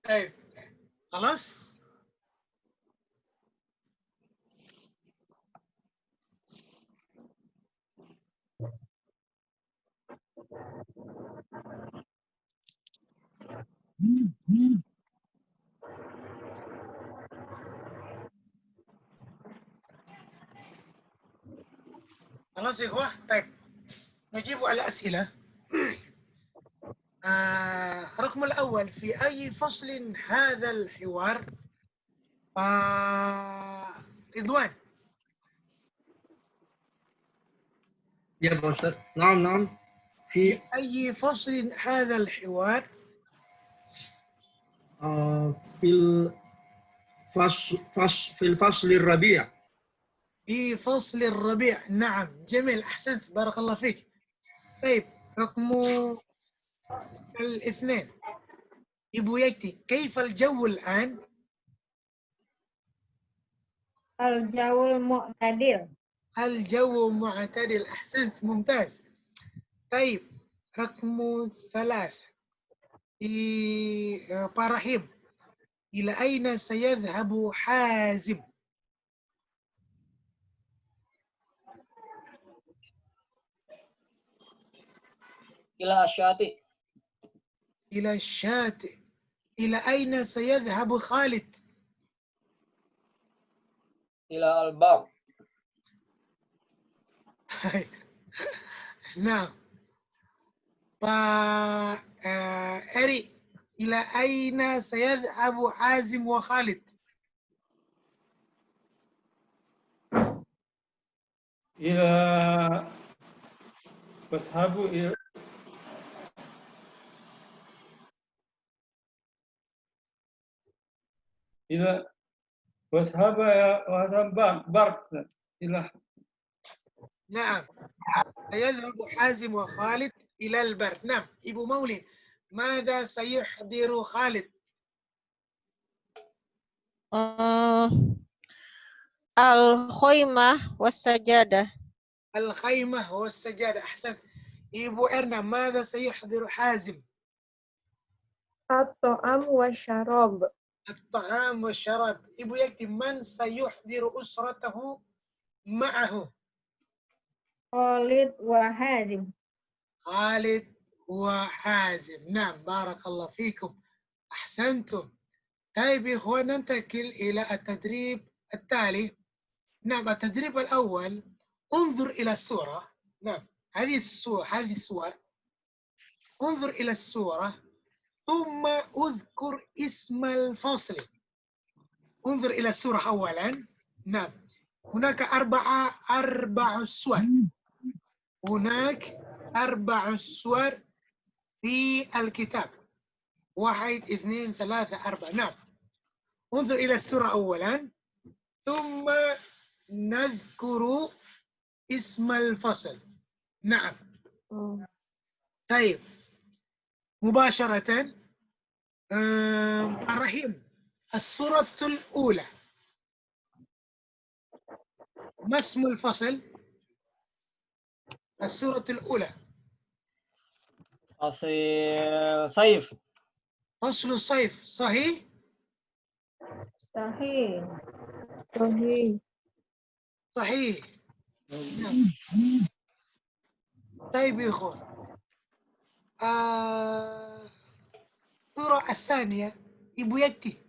طيب خلاص. خلاص يا إخوة. طيب نجيب على أسئلة. الرقم الأول، في أي فصل هذا الحوار؟ رضوان. Ya Pak Ustadz. Naam, naam. في في أي فصل هذا الحوار؟ في في الفصل الربيع. في فصل الربيع. نعم جميل، أحسنت، بارك الله فيك. طيب رقم الاثنين، إبو يكتي، كيف الجو الآن؟ الجو معتدل. الجو معتدل، أحسنت، ممتاز. طيب رقم ثلاثة، رحيم، إلى أين سيذهب حازم؟ Ila asyati. إلى الشاطئ. إلى أين سيذهب خالد؟ Ila al-bar. نعم. أري، إلى أين سيذهب حازم وخالد؟ إلى فاذهبوا إلى فاذهب برق إلى. نعم سيذهب حازم وخالد إلى البر. نعم إبو مولي، ماذا سيحضر خالد؟ الخيمة والسجادة. الخيمة والسجادة، أحسنت. إبو إرنا، ماذا سيحضر حازم؟ الطعام والشراب. الطعام والشراب. إبو يكتب، من سيحضر أسرته معه؟ خالد وحازم. خالد وحازم. نعم بارك الله فيكم، أحسنتم. طيب يا إخوان ننتقل إلى التدريب التالي. نعم التدريب الأول، انظر إلى الصورة. نعم هذه الصور. انظر إلى الصورة ثم اذكر اسم الفصل. انظر إلى الصورة أولا. نعم هناك أربع صور. هناك 4 صور في الكتاب. 1 2 3 4. نعم انظر إلى الصورة أولا ثم نذكر اسم الفصل. نعم. طيب مباشرة الرحيم، الصورة الأولى ما اسم الفصل؟ الصورة الأولى Fasil Saif. فصل الصيف، صحيح؟ صحيح. صحيح. صحيح. نعم. طيب يا إخوان الصورة الثانية إبو يكتي.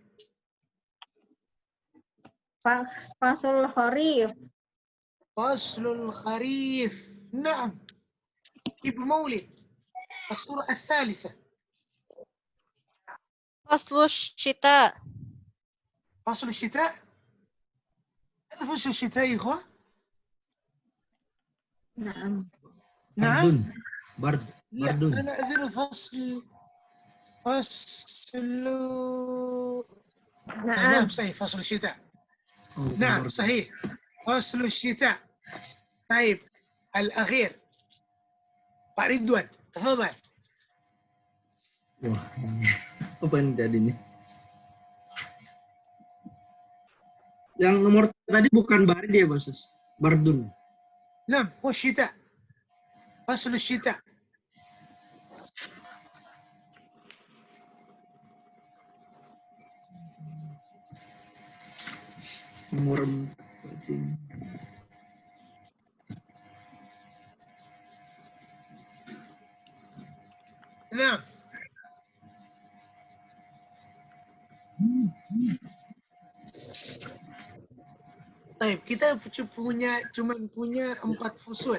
فصل الخريف. فصل الخريف. نعم إبو مولي، الصورة الثالثة. فصل الشتاء. فصل الشتاء. هذا فصل الشتاء يا إخوة. نعم. نعم. Bardun. لا Bardun. أنا أذن فصل نعم. نعم صحيح فصل الشتاء. نعم صحيح فصل الشتاء. طيب الأخير Pak Ridwan, tafadhal. Wah, apa yang tadi nih? Yang nomor Tadi bukan barid ya, Bos. Bardun. نعم هو الشتاء فصل الشتاء Nomor نعم طيب kita cuman punya 4 fusul.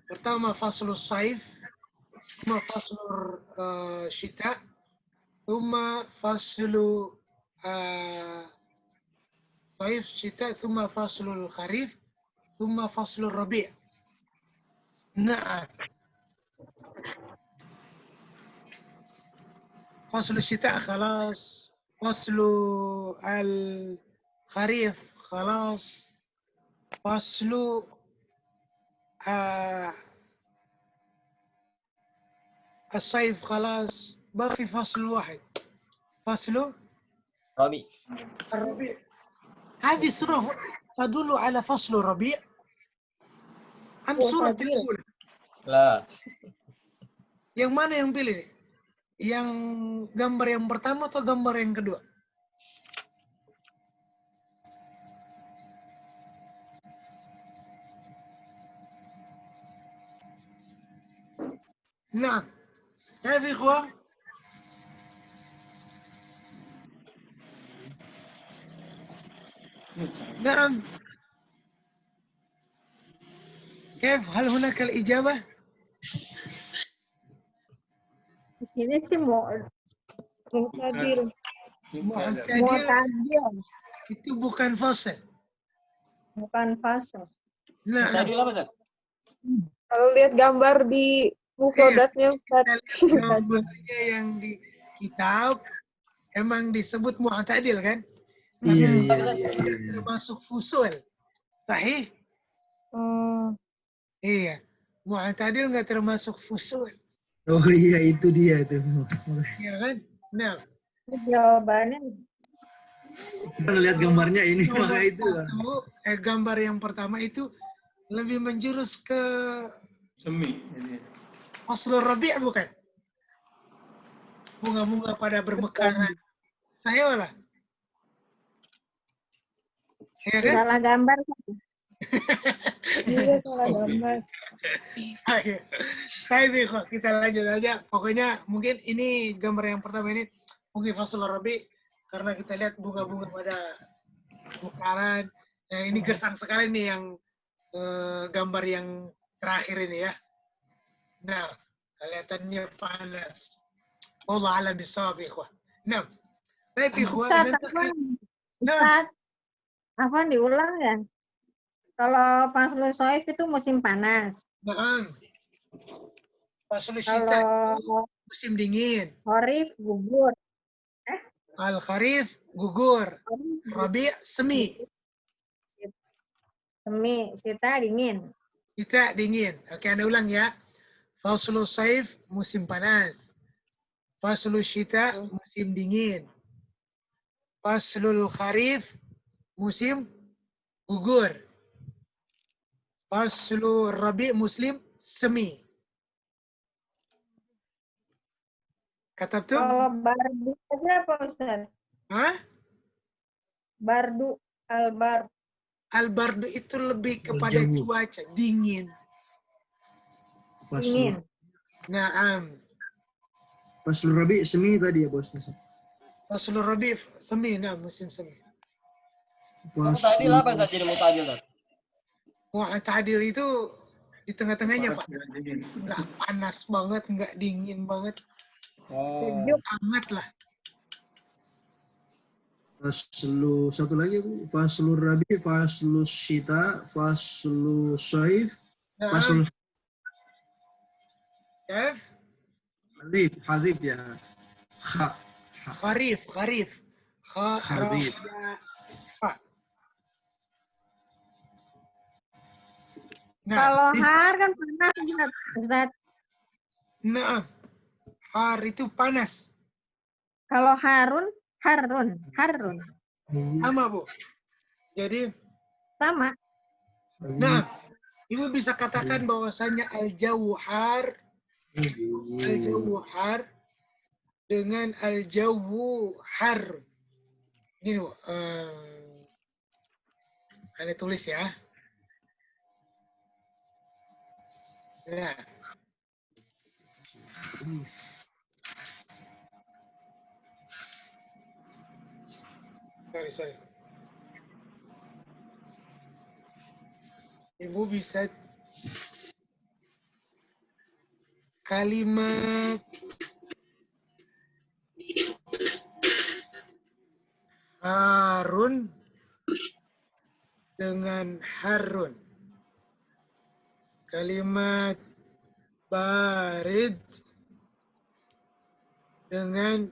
Pertama faslul saif, ثم فصل الشتاء, ثم فصل صيف شتاء, ثم فصل الخريف, ثم فصل الربيع. نعم. فصل الشتاء خلاص، فصل الخريف خلاص، فصل الصيف خلاص، باقي فصل واحد، فصل Rabi. الربيع. هذه سورة تدل على فصل الربيع أم سورة الأولى؟ Lah. Yang mana yang pilih? Yang gambar yang pertama atau gambar yang kedua? Nah, ya ikhwah. نعم. كيف؟ هل هناك الإجابة؟ Di sini sih Mu'tadil. mu'tadil, Itu bukan fasal. bukan fase. Nah, Tadi apa, Ustaz? Kalau lihat gambar di mufradatnya, Ustaz. gambarnya yang di kitab emang disebut mu'tadil kan? iya. Termasuk fusul. Sahih? Iya. Mu'tadil nggak termasuk fusul. Oh iya, itu dia tuh. Iya kan? Nah, Jawabannya Kita lihat gambarnya ini maka itu. gambar yang pertama itu lebih menjurus ke Semi. faslul rabi' bukan? Bunga-bunga pada bermekaran. Saya lah. Ya kan? salah gambar. Iya, salah gambar. Ayo. Baik, kok kita lanjut aja. Pokoknya mungkin ini gambar yang pertama ini mungkin faslul rabi' karena kita lihat bunga-bunga pada bermekaran. Nah, ini gersang sekali nih yang gambar yang terakhir ini ya. Nah, kelihatannya panas. Allah alam bisawab, ikhwah. Nah, baik ikhwah. Ustaz, apa diulang ya? Kalau faslul soif itu musim panas. Nah, faslul syita Kalau musim dingin. kharif gugur. Al-kharif gugur. Rabi' semi. Semi, sita dingin. Kita dingin. Oke, Anda ulang ya. Faslul saif musim panas. Faslul syita musim dingin. Faslul kharif musim gugur. Faslul rabi' musim semi. Kata tuh? Kalau bardu aja apa Ustaz? Hah? Bardu, albar. Al-bardu itu lebih kepada Jauh. cuaca dingin. Dingin. Naam. Faslul Rabi semi tadi ya, Bos. Faslul rabi' semi, nah musim semi. Mutadil apa, Ustaz? Jadi mutadil, Ustaz? Mu'tadil itu di tengah-tengahnya, Pak. Panas dan dingin. Nggak panas banget, nggak dingin banget. Oh. Hangat lah. Faslu satu lagi, Bu. Faslul Rabi, Faslul Syita, Faslul Saif, Naam. Faslul Kaf? Hadib ya. Kharif. Kharif. Fa. Nah, Kalau har kan panas Ustaz. naam. Har itu panas. Kalau harun. Sama, Bu. Jadi, Sama. nah, Ibu bisa katakan bahwasanya al-jauhar dengan al-jauhar. Gini, Bu. Anda tulis ya. Nah. Sorry. Ibu bisa kalimat Harun dengan Harun. Kalimat Barid dengan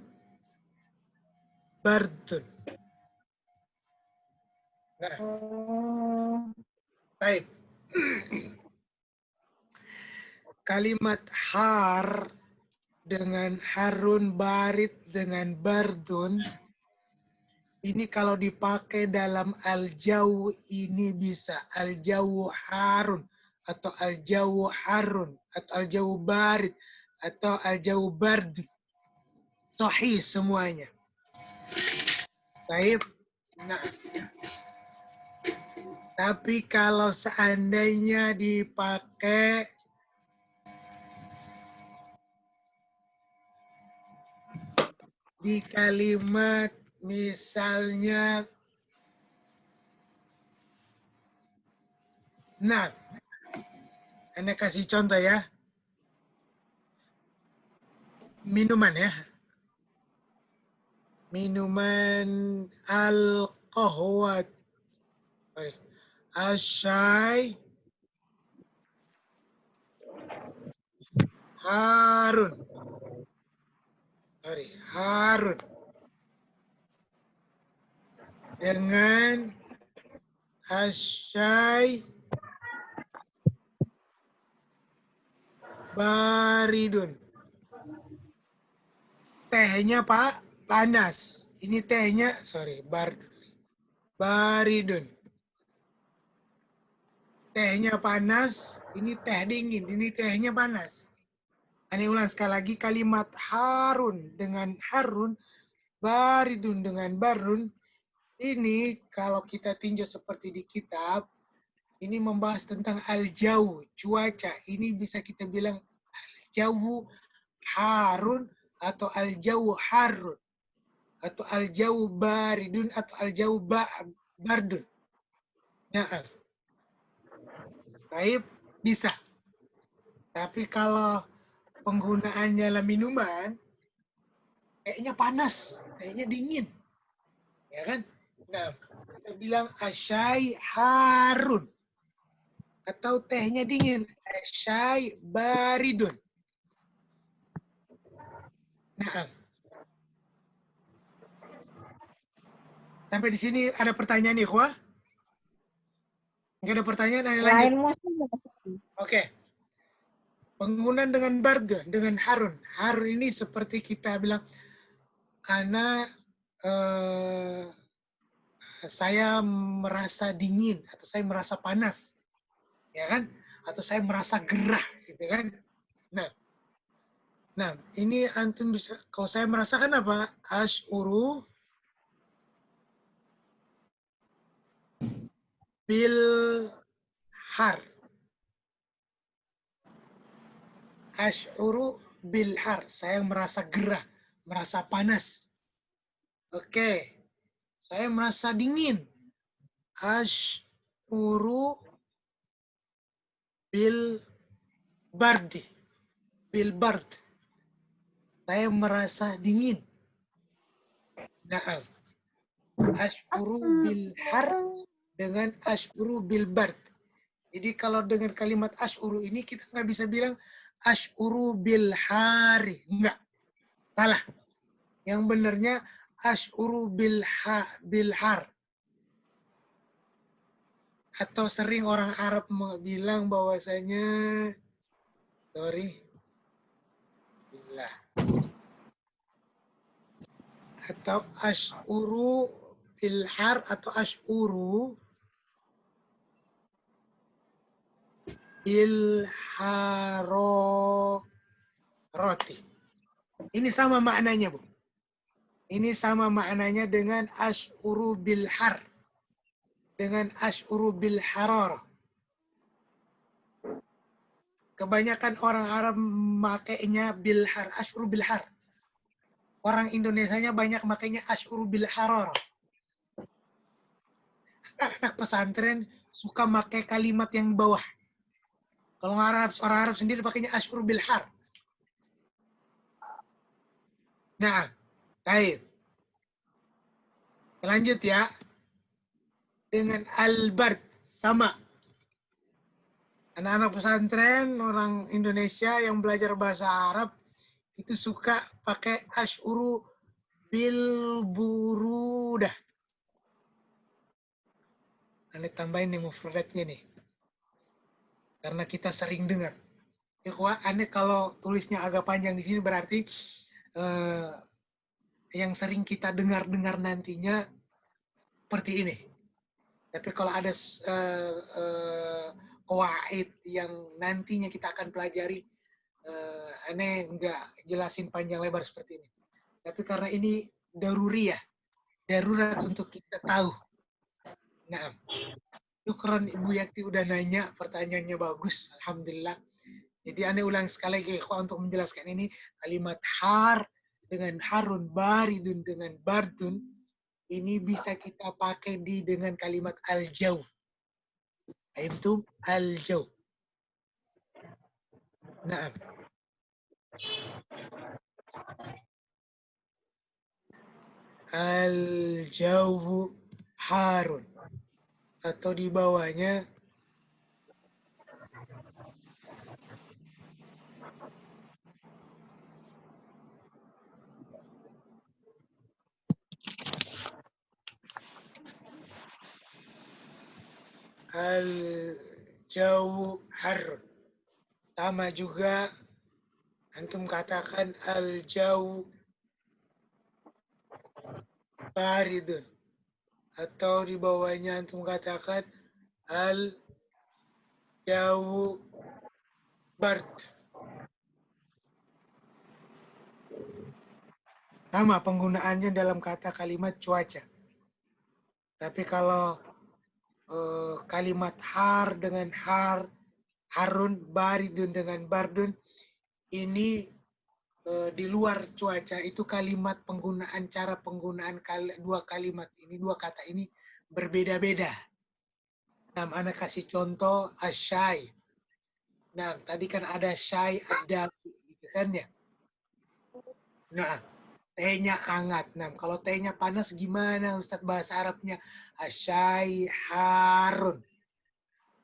Bardun. Nah, baik. Kalimat Har dengan Harun, Barid dengan Bardun. Ini kalau dipakai dalam al-jaw ini bisa al-jaw Harun atau al-jaw Harun atau al-jaw Barid atau al-jaw Bard. Sahih semuanya. Baik. Nah, tapi kalau seandainya dipakai di kalimat misalnya, nah, Anda kasih contoh ya. Minuman ya. Minuman al-qahwat. Asyai Harun. Harun. Dengan asyai baridun. Tehnya Pak, panas. Ini tehnya, baridun. Tehnya panas, ini teh dingin, ini tehnya panas. Ini ulang sekali lagi, kalimat Harun dengan Harun, baridun dengan barun. Ini kalau kita tinjau seperti di kitab, ini membahas tentang al-jaw, cuaca. Ini bisa kita bilang al-jaw Harun atau al-jaw Harun atau al-jaw baridun atau al-jaw bardun. Nah, baik, bisa. Tapi kalau penggunaannya dalam minuman, kayaknya panas, kayaknya dingin. Ya kan? Nah, kita bilang asyai Harun. Atau tehnya dingin, asyai baridun. Nah, sampai di sini ada pertanyaan nih, Ikhwah? Nggak ada pertanyaan, ada Selain lanjut. musim. Oke. Penggunaan dengan bardun, dengan Harun. Harun ini seperti kita bilang, karena saya merasa dingin atau saya merasa panas, ya kan? Atau saya merasa gerah, gitu kan? Nah, ini antum bisa, kalau saya merasakan apa? Ash'uru bil har. Ash'uru bil har. Saya merasa gerah, merasa panas. Oke. Saya merasa dingin. Ash'uru bil bardi. Bil bard. Saya merasa dingin. Nah, ash'uru bil har dengan ash'uru bil bard. Jadi kalau dengan kalimat ash'uru ini kita nggak bisa bilang ash'uru bil hari. Enggak. Salah. Yang benarnya ash'uru bil har. Atau sering orang Arab bilang bahwasanya atau ash'uru bil har atau ashuru bil haroroti. Ini sama maknanya, Bu. Ini sama maknanya dengan ashuru bil har. Dengan ashuru bil hararah. Kebanyakan orang Arab makainya bil har, ashuru bil har. Orang Indonesianya banyak makainya ashuru bil hararah. Anak pesantren suka pakai kalimat yang bawah. Kalau orang Arab sendiri pakainya ashuru bil har. Nah, baik. Lanjut ya. Dengan al-bard sama. Anak-anak pesantren orang Indonesia yang belajar bahasa Arab itu suka pakai ashuru bil burudah. Aneh tambahin nih mufradatnya nih. Karena kita sering dengar. Ikhwah, aneh kalau tulisnya agak panjang di sini berarti yang sering kita dengar-dengar nantinya seperti ini. Tapi kalau ada qawaid yang nantinya kita akan pelajari, aneh nggak jelasin panjang lebar seperti ini. Tapi karena ini daruriyah, darurat untuk kita tahu. Nah, syukron Ibu Yakti udah nanya, pertanyaannya bagus, alhamdulillah. Jadi aneh ulang sekali lagi untuk menjelaskan ini, kalimat har dengan harun, baridun dengan bardun, ini bisa kita pakai dengan kalimat al-jaw. Itu al-jaw. Nah, al-jaw harun. Atau di bawahnya al-jawu harun. Sama juga antum katakan al-jawu baridun. Atau di bawahnya antum katakan al-jawu bard. Sama penggunaannya dalam kata kalimat cuaca. Tapi kalau kalimat har dengan harun, baridun dengan bardun, ini di luar cuaca, itu kalimat penggunaan, cara penggunaan dua kalimat ini, dua kata ini berbeda-beda. Nah, Ana kasih contoh asyai. Nah, tadi kan ada syai, ada gitu kan ya. Nah, tehnya hangat. Nah, kalau tehnya panas gimana Ustadz bahasa Arabnya? Asyai harun.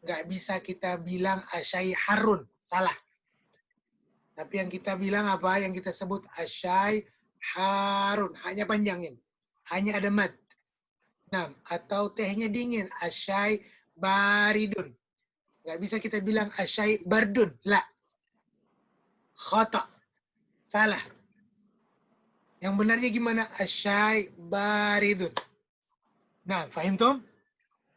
Nggak bisa kita bilang asyai harun. Salah. Tapi yang kita bilang apa? Yang kita sebut asyai harun. Hanya panjangin. Hanya ada mad. Nah, atau tehnya dingin. Asyai baridun. Nggak bisa kita bilang asyai bardun. La. Khata. Salah. Yang benarnya gimana? Asyai baridun. Nah, fahim Tom?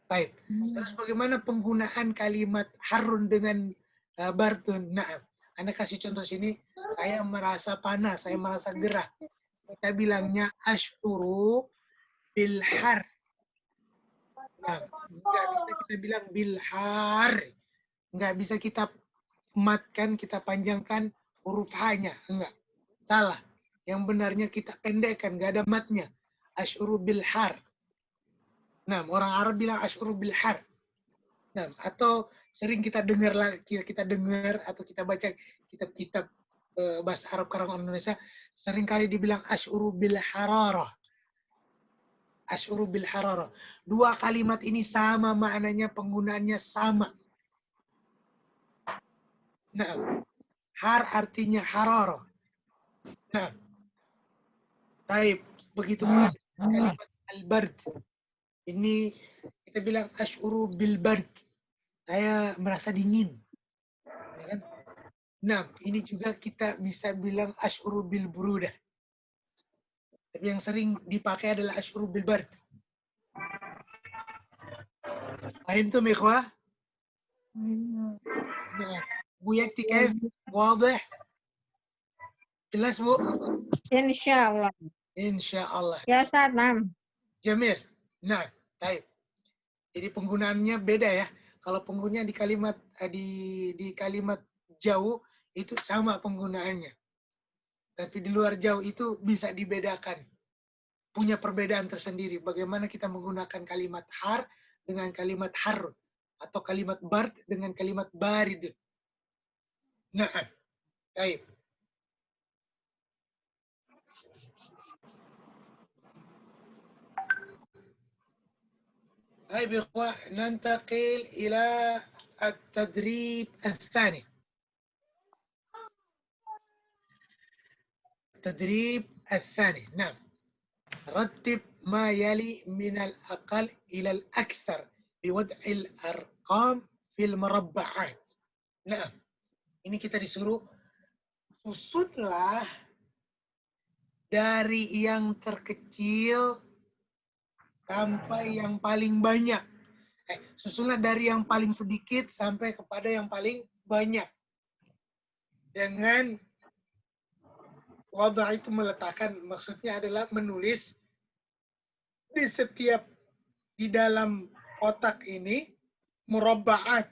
Baik. Terus bagaimana penggunaan kalimat harun dengan bardun? Nah, Anda kasih contoh sini, saya merasa panas, saya merasa gerah. Kita bilangnya ashuru bil har. Nah, nggak bisa kita bilang bil har. Nggak bisa kita matkan, kita panjangkan huruf H-nya. Enggak. Salah. Yang benarnya kita pendekkan, nggak ada matnya. Ashuru bil har. Nah, orang Arab bilang ashuru bil har. Nah, atau sering kita dengar atau kita baca kitab-kitab bahasa Arab karangan Indonesia, sering kali dibilang ashuru bil hararah. Ashuru bil hararah. Dua kalimat ini sama maknanya, penggunaannya sama. Nah, har artinya hararah. Nah, baik, begitu pula kalimat al-bard. Ini kita bilang ashuru bil bard. Saya merasa dingin. Ya kan? Nah, ini juga kita bisa bilang ashuru bil burudah. Tapi yang sering dipakai adalah ashuru bil bard. فهمتم يا إخوة؟ نعم. Bu Yakti كيف؟ واضح؟ jelas Bu? Insya Allah. Insya Allah. Ya Ustaz, Mam. Jamil. Nah, baik. Jadi penggunaannya beda ya. Kalau penggunanya di kalimat di kalimat jauh itu sama penggunaannya. Tapi di luar jauh itu bisa dibedakan. Punya perbedaan tersendiri. Bagaimana kita menggunakan kalimat har dengan kalimat harun. Atau kalimat bard dengan kalimat barid. Nah, baik. طيب يا إخوة ننتقل إلى التدريب الثاني. التدريب الثاني نعم. رتب ما يلي من الأقل إلى الأكثر بوضع الأرقام في المربعات. Nah, ini kita disuruh susunlah dari yang terkecil sampai yang paling banyak. Susunlah dari yang paling sedikit sampai kepada yang paling banyak. Dengan wada itu meletakkan, maksudnya adalah menulis di dalam kotak ini murabbaat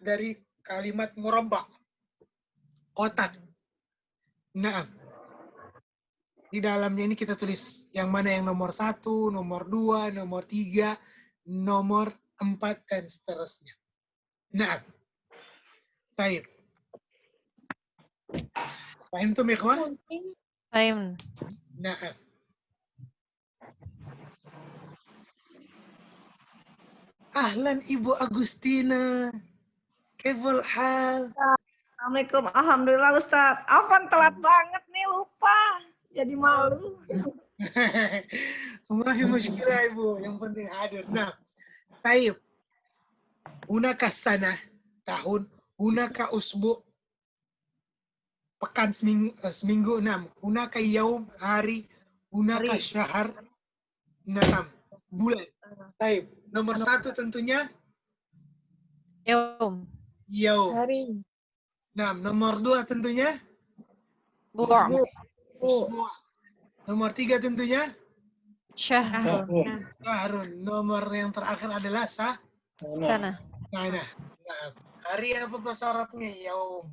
dari kalimat murabba, kotak. Nah, di dalamnya ini kita tulis yang mana yang nomor 1, nomor 2, nomor 3, nomor 4, dan seterusnya. Nah, baik. Fahimtum ya ikhwan? Fahim. Nah. Ahlan Ibu Agustina. Kaiful hal? Assalamualaikum. Alhamdulillah Ustaz. Afwan telat banget nih, lupa. Jadi malu. Mahi muskilah Ibu, yang penting hadir. Nah, taib. Hunaka sana, tahun. Hunaka usbu, pekan seminggu 6. Hunaka yaum, hari. Hunaka syahar, 6. Bulan. Taib. Nomor 1 tentunya Yaum. yaum. Hari. 6. Nomor 2 tentunya Bu'. usbu'. Nomor 3 tentunya Syahr. syahrun. Nomor yang terakhir adalah Sana. Nah, hari apa bahasa Arabnya? Yaum.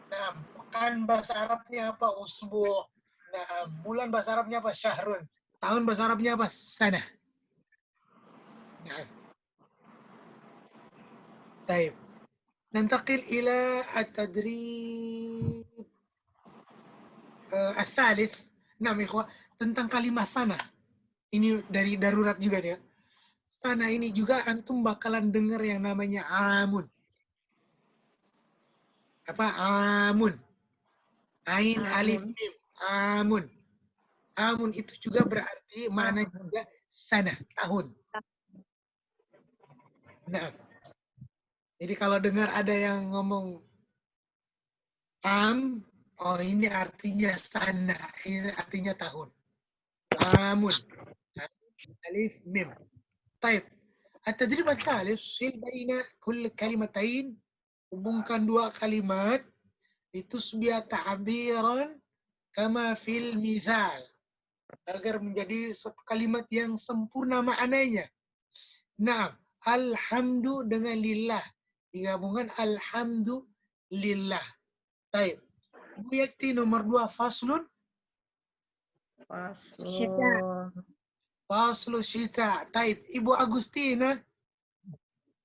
Nah, pekan bahasa Arabnya apa? Usbu'. Nah, bulan bahasa Arabnya apa? Syahrun. Tahun bahasa Arabnya apa? Sana. Nah. Baik. Nantakil ila at-tadrib al-thalith. Nah, ikhwah, tentang kalimat sana. Ini dari darurat juga dia. Sana ini juga antum bakalan dengar yang namanya amun. Apa? Amun. Ain, alif, mim. Amun. Amun itu juga berarti makna juga sana, tahun. Nah. Jadi kalau dengar ada yang ngomong oh ini artinya sana, ini artinya tahun. Amun. Alif, mim. Baik. التدريب الثالث شيل بين كل كلمتين hubungkan dua kalimat litusbiha ta'biran kama fil mithal agar menjadi suatu kalimat yang sempurna maknanya. Nah, alhamdu dengan lillah digabungkan alhamdulillah. Baik. Bu Yakti nomor 2 faslun. Faslu syita. Taib. Ibu Agustina.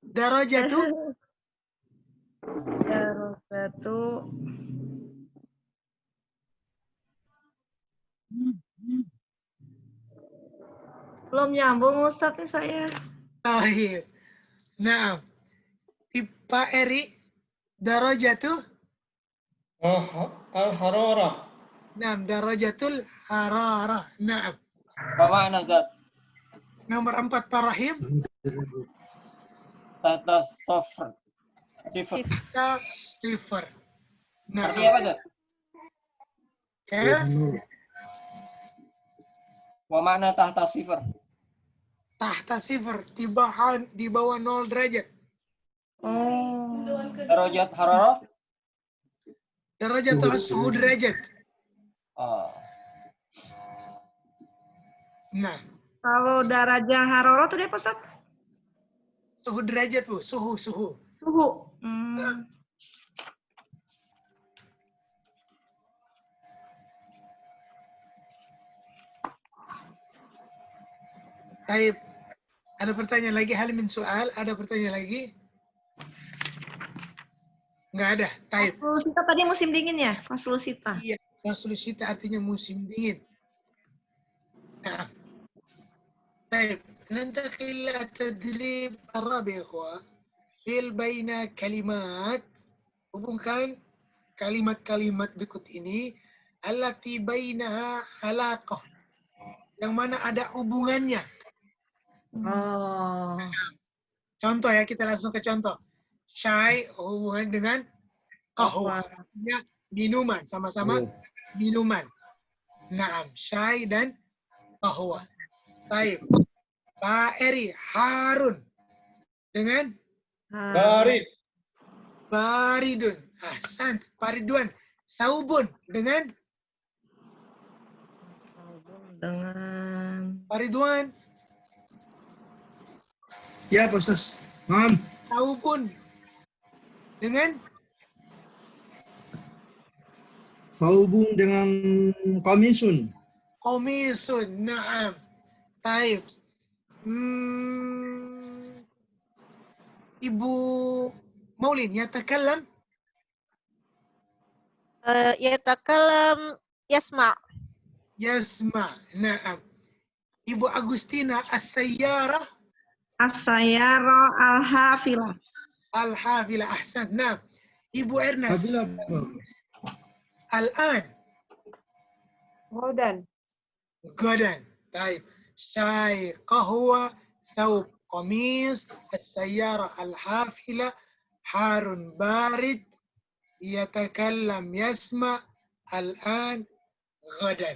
Darajatu. Belum nyambung Ustaz nih saya. Taib. Nah. Pak Eri. Darajatu. Al-hararah. Nah. Darajatul hararah. Nah. Apa makna Ustaz? Nomor 4 Pak Rahim. Tahta sifr. Sifr. Nah. Artinya apa tuh? Ya. Wa makna tahta sifr. tahta sifar, di bawah 0 derajat. Oh. Darajat hararah. Derajat suhu derajat. Oh. Nah, Kalau darajah hararah tuh dia Ustaz? suhu derajat Bu, suhu. Suhu. Hmm. Baik. Ada pertanyaan lagi? Hal min soal? Ada pertanyaan lagi? Nggak ada. Taib. Faslusita tadi musim dingin ya? Faslusita. Iya, faslusita artinya musim dingin. Nah, طيب ننتقل إلى التدريب الرابع يا إخوة. فيل بين كلمات hubungkan kalimat-kalimat berikut ini allati bainaha alaqah, yang mana ada hubungannya. Oh. Contoh ya, kita langsung ke contoh. Syai hubungan dengan qahwa, artinya minuman, sama-sama minuman. Naam, syai dan qahwa. Baik. Pak Eri, Harun dengan Barid. baridun. Ahsant. Paridwan. Saubun dengan Paridwan. Ya, Pak Ustaz. Paham. Saubun dengan Saubun dengan komisun. komisun. Naam. Baik. Ibu Maulin, yatakallam يتكلم يسمع. yasma. Naam. Ibu Agustina, as-sayyara As-sayyara al-hafilah. al-hafila. Ahsan. Naam. Ibu Erna, Apabila apa? al-an Golden. غدا. طيب شاي قهوة ثوب قميص السيارة الحافلة حار بارد يتكلم يسمع الآن غدا.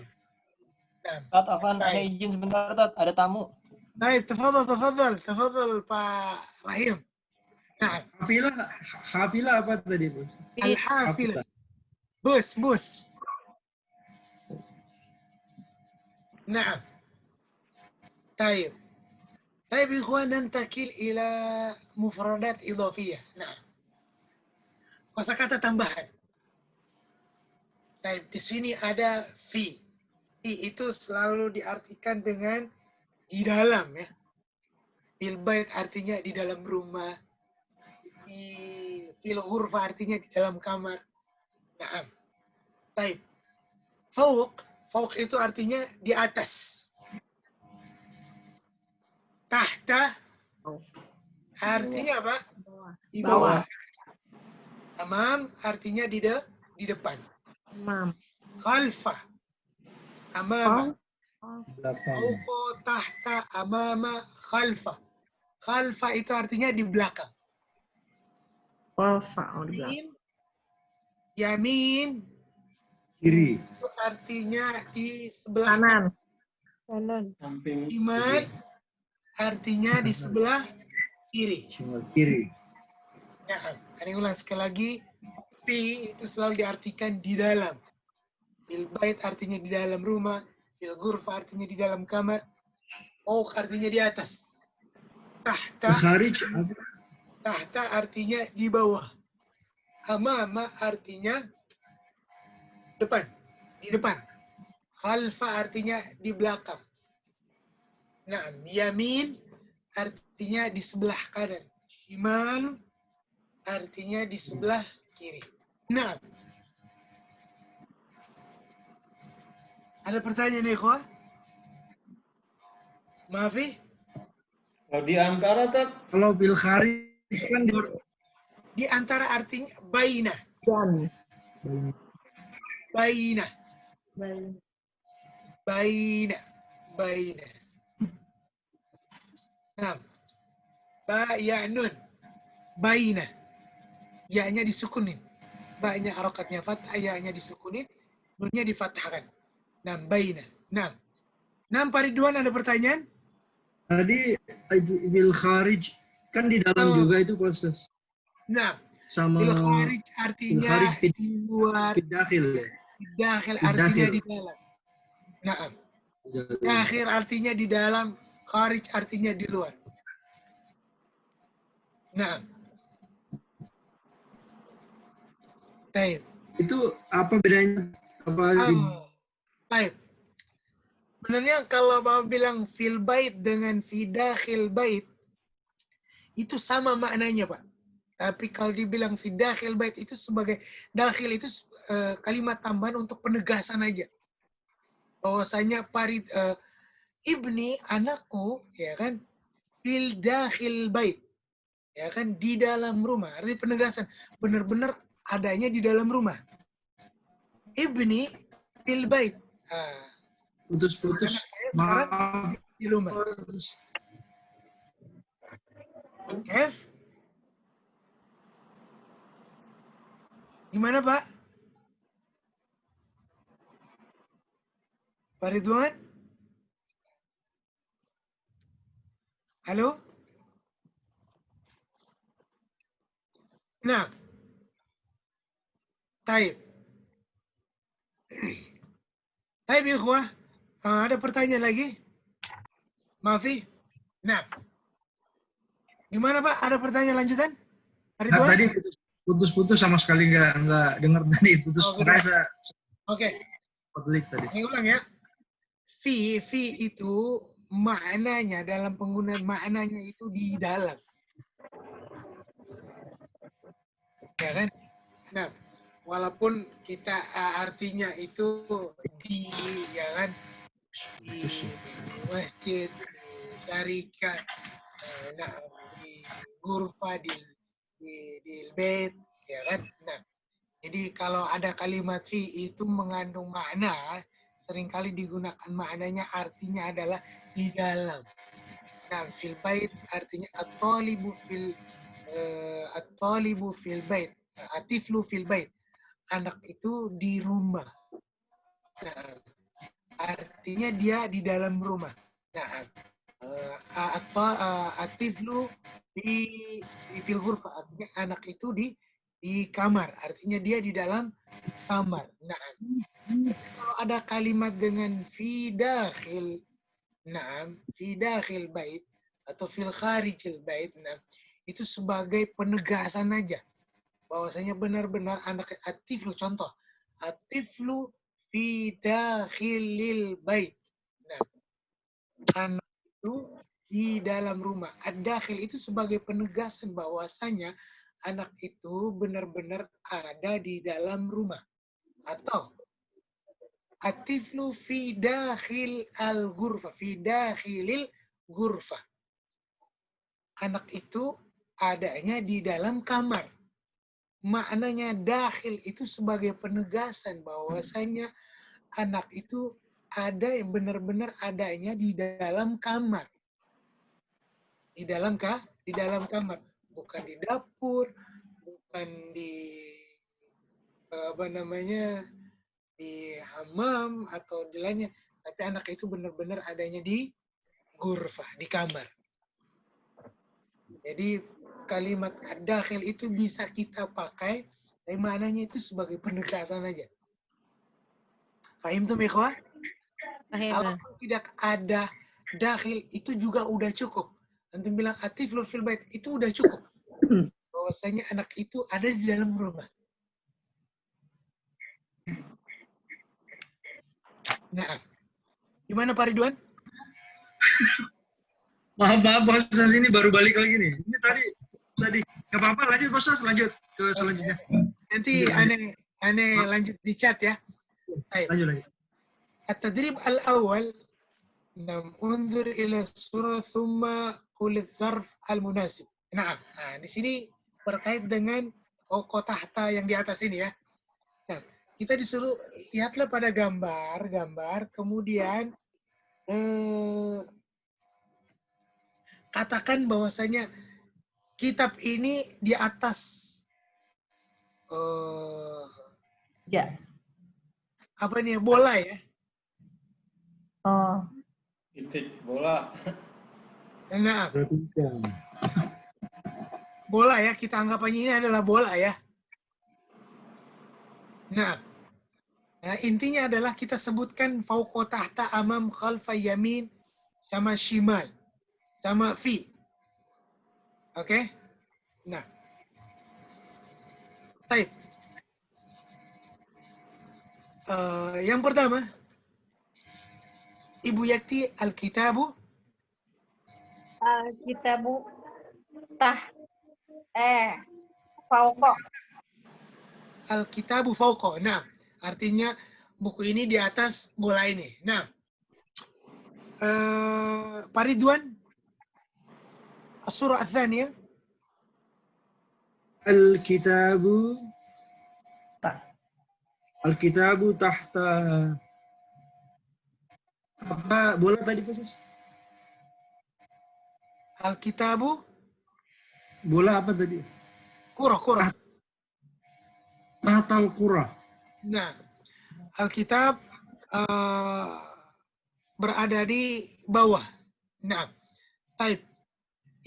نعم. Tat, Afan, ada izin sebentar, Tat. Ada tamu. طيب تفضل Pak Rahim. نعم. Hafilah apa tadi, Bu? الحافلة بus. نعم. طيب إخوان، ننتقل إلى مفردات إضافية. نعم. Kosakata tambahan. Baik, di sini ada fi. Fi itu selalu diartikan dengan di dalam ya. Fil bait artinya di dalam rumah. Fil ghurfa artinya di dalam kamar. Naam. Baik. Fauq itu artinya di atas. Tahta artinya apa? Di bawah. Amam artinya di depan. Imam. Khalfa. Amama. Belakang. Fauqa, tahta, amama, khalfa. Khalfa itu artinya di belakang. Walfa. Oh, di belakang. Yamin Kiri. itu artinya di sebelah Kanan. Samping Iman artinya di sebelah kiri. Kiri. Nah, ini ulang sekali lagi. Fi itu selalu diartikan di dalam. Fil bait artinya di dalam rumah. Fil ghurfa artinya di dalam kamar. Fauq artinya di atas. Kharij apa? Tahta artinya di bawah. Amama artinya depan. Di depan. Khalfa artinya di belakang. Nah, yamin artinya di sebelah kanan. Shimal artinya di sebelah kiri. Nah, ada pertanyaan nih, Ikhwah? Maafi? Kalau di antara tak Kalau bil kharij kan Di antara artinya baina. Dan. Baina. Baik. Baina. Nah, ba ya nun. Baina. Ya-nya disukunin. Ba-nya harokatnya fathah, ya-nya disukunin, nunnya difathahkan. Nah, baina. Nah, Pak Ridwan ada pertanyaan? Tadi fil kharij kan di dalam juga itu Pak Ustaz. Nah, Sama fil kharij fil artinya kharij di luar, fid dakhil ya. dakhil Fid artinya dakhil. di dalam. Nah, dakhil artinya di dalam, kharij artinya di luar. Nah, baik. Itu apa bedanya? Apa Baik. Sebenarnya kalau mau bilang fil bait dengan fi dakhil bait itu sama maknanya, Pak. Tapi kalau dibilang fi dakhil bait itu sebagai dakhil itu kalimat tambahan untuk penegasan aja. Bahwasanya ibni anakku ya kan fil dakhil bait. Ya kan di dalam rumah. Artinya penegasan benar-benar adanya di dalam rumah. Ibni fil bait. putus-putus? Anak saya sekarang Maaf. di rumah. Oke. Gimana, Pak? Pak Ridwan? Halo? Nah. Taib. Taib, ikhwah. Ada pertanyaan lagi? Maafi? Nah. Gimana, Pak? Ada pertanyaan lanjutan? Pak Ridwan? Tadi putus-putus sama sekali nggak dengar tadi putus. Makanya saya Oke. klik tadi. Saya ulang ya. Fi itu maknanya dalam penggunaan maknanya itu di dalam. Ya kan? Nah, walaupun kita artinya itu di ya kan di masjid, di syarikat, nah, di ghurfa, di bait, ya kan? Nah, jadi kalau ada kalimat fi itu mengandung makna, seringkali digunakan maknanya artinya adalah di dalam. Nah, fil bait artinya at-talibu fil bait, atiflu fil bait. Anak itu di rumah. Nah, artinya dia di dalam rumah. Nah, atiflu fil ghurfa artinya anak itu di kamar, artinya dia di dalam kamar. Nah, kalau ada kalimat dengan fi dakhil, nah, fi dakhil bait atau fil kharijil bait, nah, itu sebagai penegasan aja bahwasanya benar-benar anak atiflu, contoh atiflu fi dakhilil bait. Nah, anak itu di dalam rumah. Ad-dakhil itu sebagai penegasan bahwasanya anak itu benar-benar ada di dalam rumah. Atau atiflu fi dakhil al-ghurfa, fi dakhilil ghurfa. Anak itu adanya di dalam kamar. Maknanya dakhil itu sebagai penegasan bahwasanya anak itu ada yang benar-benar adanya di dalam kamar. Di dalam kamar, bukan di dapur, bukan di di hammam atau di lainnya, tapi anak itu benar-benar adanya di ghurfah, di kamar. Jadi kalimat ad-dakhil itu bisa kita pakai, tapi maknanya itu sebagai penegasan aja. Fahim tuh, ikhwah? Kalau tidak ada dakhil itu juga udah cukup. Antum bilang atiflu fil bait itu udah cukup. Bahwasanya anak itu ada di dalam rumah. Nah, gimana Pak Ridwan? Maaf, Bos Ustaz, ini baru balik lagi nih. Ini tadi nggak apa-apa, lanjut Bos Ustaz, lanjut ke selanjutnya. Nanti aneh lanjut di chat ya. Lanjut. At-tadrib al-awwal, unzur ila surah thumma qul dzarf al-munasib. Nah, di sini berkait dengan tahta yang di atas ini ya. Nah, kita disuruh lihatlah pada gambar, kemudian katakan bahwasanya kitab ini di atas apa nih, bola ya? Oh. Titik bola. Nah, Perhatikan. bola ya, kita anggap aja ini adalah bola ya. Nah, intinya adalah kita sebutkan fauqa, tahta, amam, khalfa, yamin, sama shimal, sama fi. Oke? Nah, baik. Yang pertama, Ibu Yakti, al-kitabu. Kitabu fauqa. Al-kitabu fauqa. Nah, artinya buku ini di atas bola ini. Nah, Pak Ridwan, as-surah ats-tsaniyah. Al-kitabu tahta apa bola tadi Pak? Al-kitabu Bola apa tadi? kurah. Tahtal qura. Nah, Alkitab berada di bawah. Nah, taib.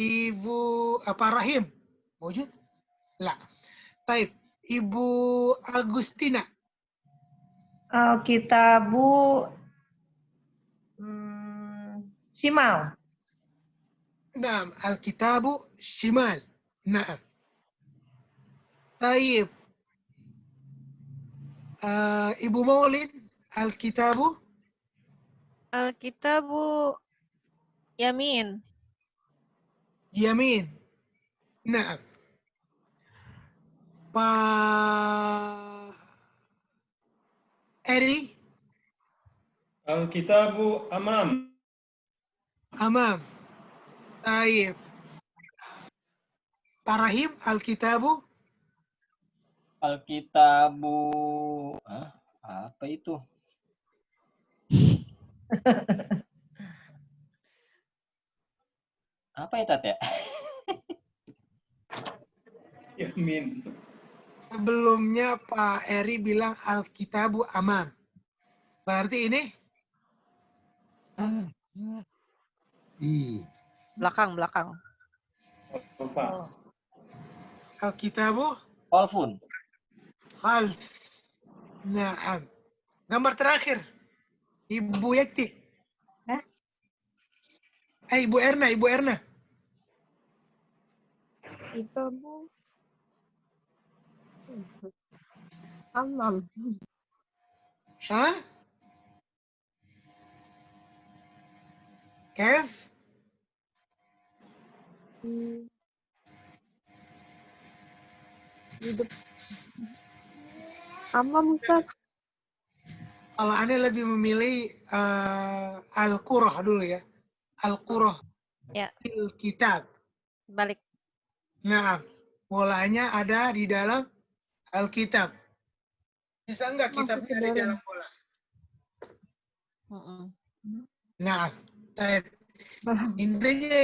Ibu apa Rahim? Wujud? Lah. Taib. Ibu Agustina. Kitabu Shimal. Nah, Alkitabu shimal. Nah. Taib. Ibu Maulid, Alkitabu Alkitabu yamin. yamin. Nah. Pak Eri, Al-kitabu amam. amam. Taib. Pak Rahim, Alkitabu Alkitabu apa itu? Apa ya Tat ya? Yamin. sebelumnya Pak Eri bilang Alkitabu amam. Berarti ini Belakang. Lupa. Alkitabu Khalfun. khalf. Naam. Gambar terakhir. Ibu Yakti. Hah? Ibu Erna. Kitabu amam. Hah? Kev? Amam Ustaz. Kalau Anda lebih memilih Al-Qurah dulu ya. Al-Qurah. Ya. Fil kitab. Balik. Nah, bolanya ada di dalam Alkitab. Bisa enggak kitabnya ada di dalam bola? Nah, intinya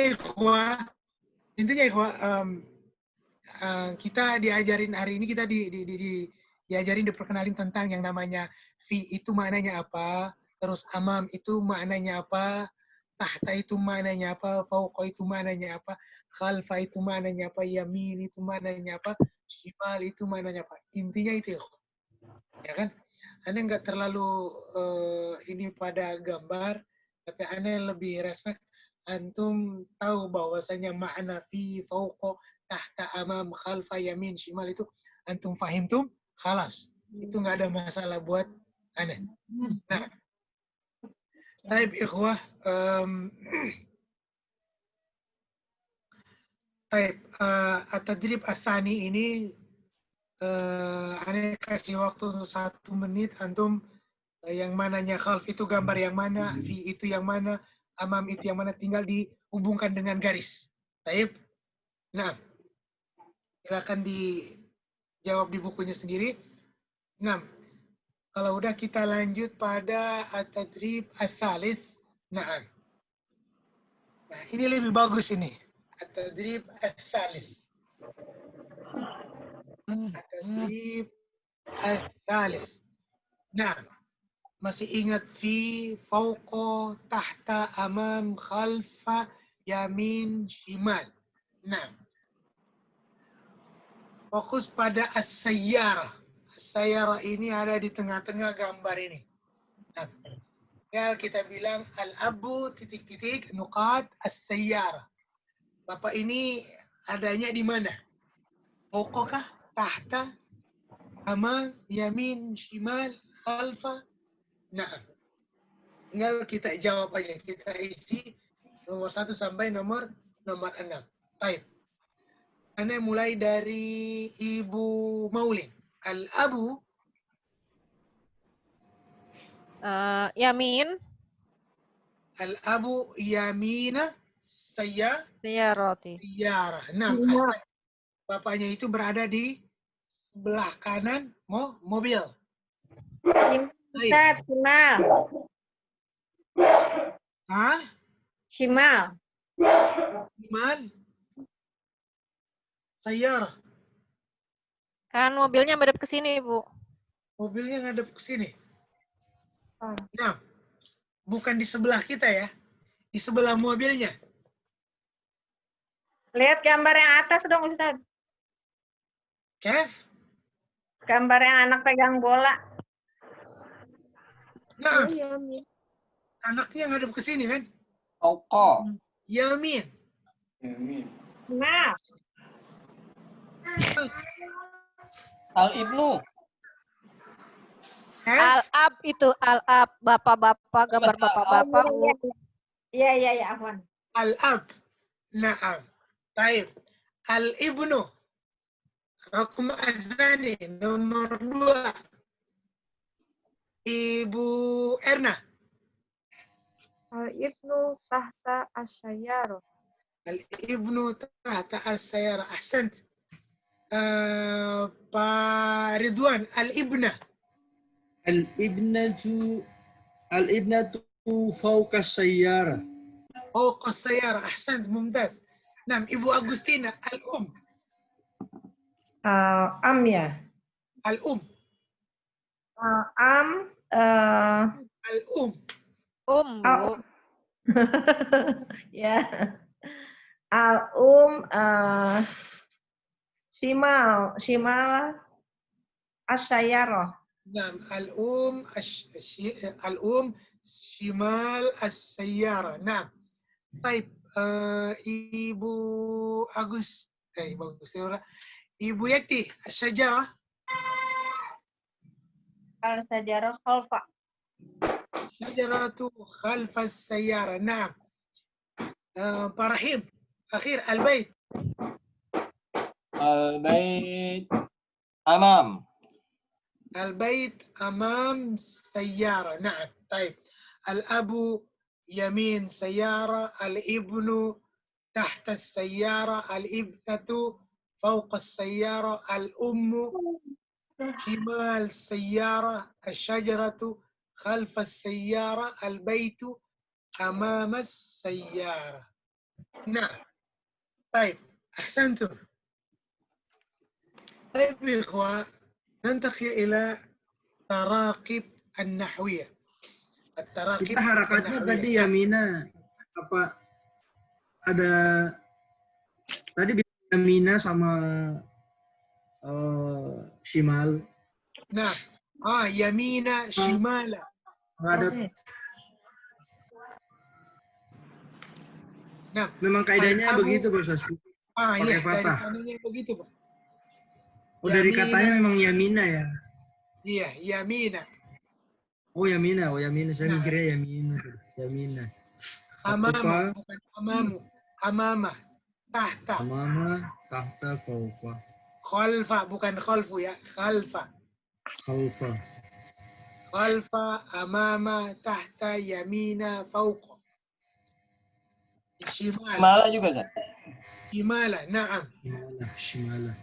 kita diajarin hari ini, kita diajarin, diperkenalin tentang yang namanya fi itu maknanya apa, terus amam itu maknanya apa, tahta itu maknanya apa, fauqa itu maknanya apa, khalfa itu maknanya apa, yamin itu maknanya apa, shimal itu maknanya apa. Intinya itu ya kan. Anda nggak terlalu ini pada gambar, tapi Anda lebih respect antum tahu bahwasanya makna fi, fauqa, tahta, amam, khalfa, yamin, shimal itu antum fahimtum, khalas. Itu nggak ada masalah buat Anda. Nah, taib ikhwah, taib, at-tadrib ats-tsani ini Anda kasih waktu 1 menit, antum yang mananya khalf itu gambar yang mana, fi itu yang mana, amam itu yang mana, tinggal dihubungkan dengan garis. Taib. Nah, silakan dijawab di bukunya sendiri. Nah, kalau udah kita lanjut pada at-tadrib ats-tsalits. Nah, ini lebih bagus ini. At-tadrib ats-tsalits. At-tadrib ats-tsalits. Nah, masih ingat fi, fauqa, tahta, amam, khalfa, yamin, shimal. Nah, fokus pada as-sayyarah. As-sayyarah ini ada di tengah-tengah gambar ini. Nah, ya kita bilang al-abu titik-titik nuqat as-sayyarah. Bapak ini adanya di mana? Fawqakah? Tahta? Amam? Yamin? Shimal? Khalfa? Nah, tinggal kita jawab aja. Kita isi nomor 1 sampai nomor 6. Baik. Anda mulai dari Ibu Maulin. Al-abu Yamin, al-abu yamina Roti. sayyarah. Nah, bapaknya itu berada di sebelah kanan mobil. Baik. Ustaz, Shimal. Hah? Shimal. Shimal? Sayyarah. Kan mobilnya madep ke sini, Bu. Mobilnya ngadep ke sini. Oh. Nah, bukan di sebelah kita ya. Di sebelah mobilnya. Lihat gambar yang atas dong, Ustaz. Kef? Gambar yang anak pegang bola. Nah, Iya. anaknya ngadep ke sini kan? Fauqa. Yamin. Yamin. Nah, Al-ibnu. Kef? Al-ab itu, al-ab. Bapak-bapak, gambar bapak-bapak, Bu. iya, Afwan. Al-ab. Naam. Baik. Al-ibnu. Raqam adzani. Nomor 2. Ibu Erna. Ibnu tahta as-sayyarah. Al-ibnu tahta as-sayyarah. Ahsant. Pak Ridwan. Al-ibna. Al-ibnatu fawqa sayyarah. فوق السيارة. أحسنت ممتاز. نعم. Ibu Agustina. Al-um. Am ya. Al-um. Am. Al-um. Bu. Ya. Shimal asyayarah. نعم. الأم شمال السيارة. نعم. طيب. Ibu Ibu Yati. الشجرة. Al-sajarah khalfa. شجرة خلف السيارة. نعم. Pak Rahim. أخير. البيت. Al-bait. Amam. البيت أمام سيارة. نعم. طيب. الأب يمين سيارة. الابن تحت السيارة. الابنة فوق السيارة. الأم شمال السيارة. الشجرة خلف السيارة. البيت أمام السيارة. نعم. طيب. أحسنتم. طيب يا إخوان، ننتقل إلى تراقب النحوية. التراقب Kita harakatnya النحوية. tadi Yamina. Apa ada tadi Yamina sama Shimal. نعم. يمين شمال. Nggak ada. نعم. Memang kaidahnya begitu, Bos. iya, Pakai dari fathah. sananya begitu, Pak. Oh, dari Yamina. katanya memang Yamina ya. Iya, Yamina. Oh, Yamina. Saya Nah. mikirnya Yamina. Yamina. Amama, bukan amamu. Amama. Tahta. Amama, tahta, fawqa. Khalfa, bukan khalfu ya. Khalfa. Khalfa. Khalfa, amama, tahta, yamina, fawqa. Shimal. Mala juga, Zat. Shimala. Naam. Shimala.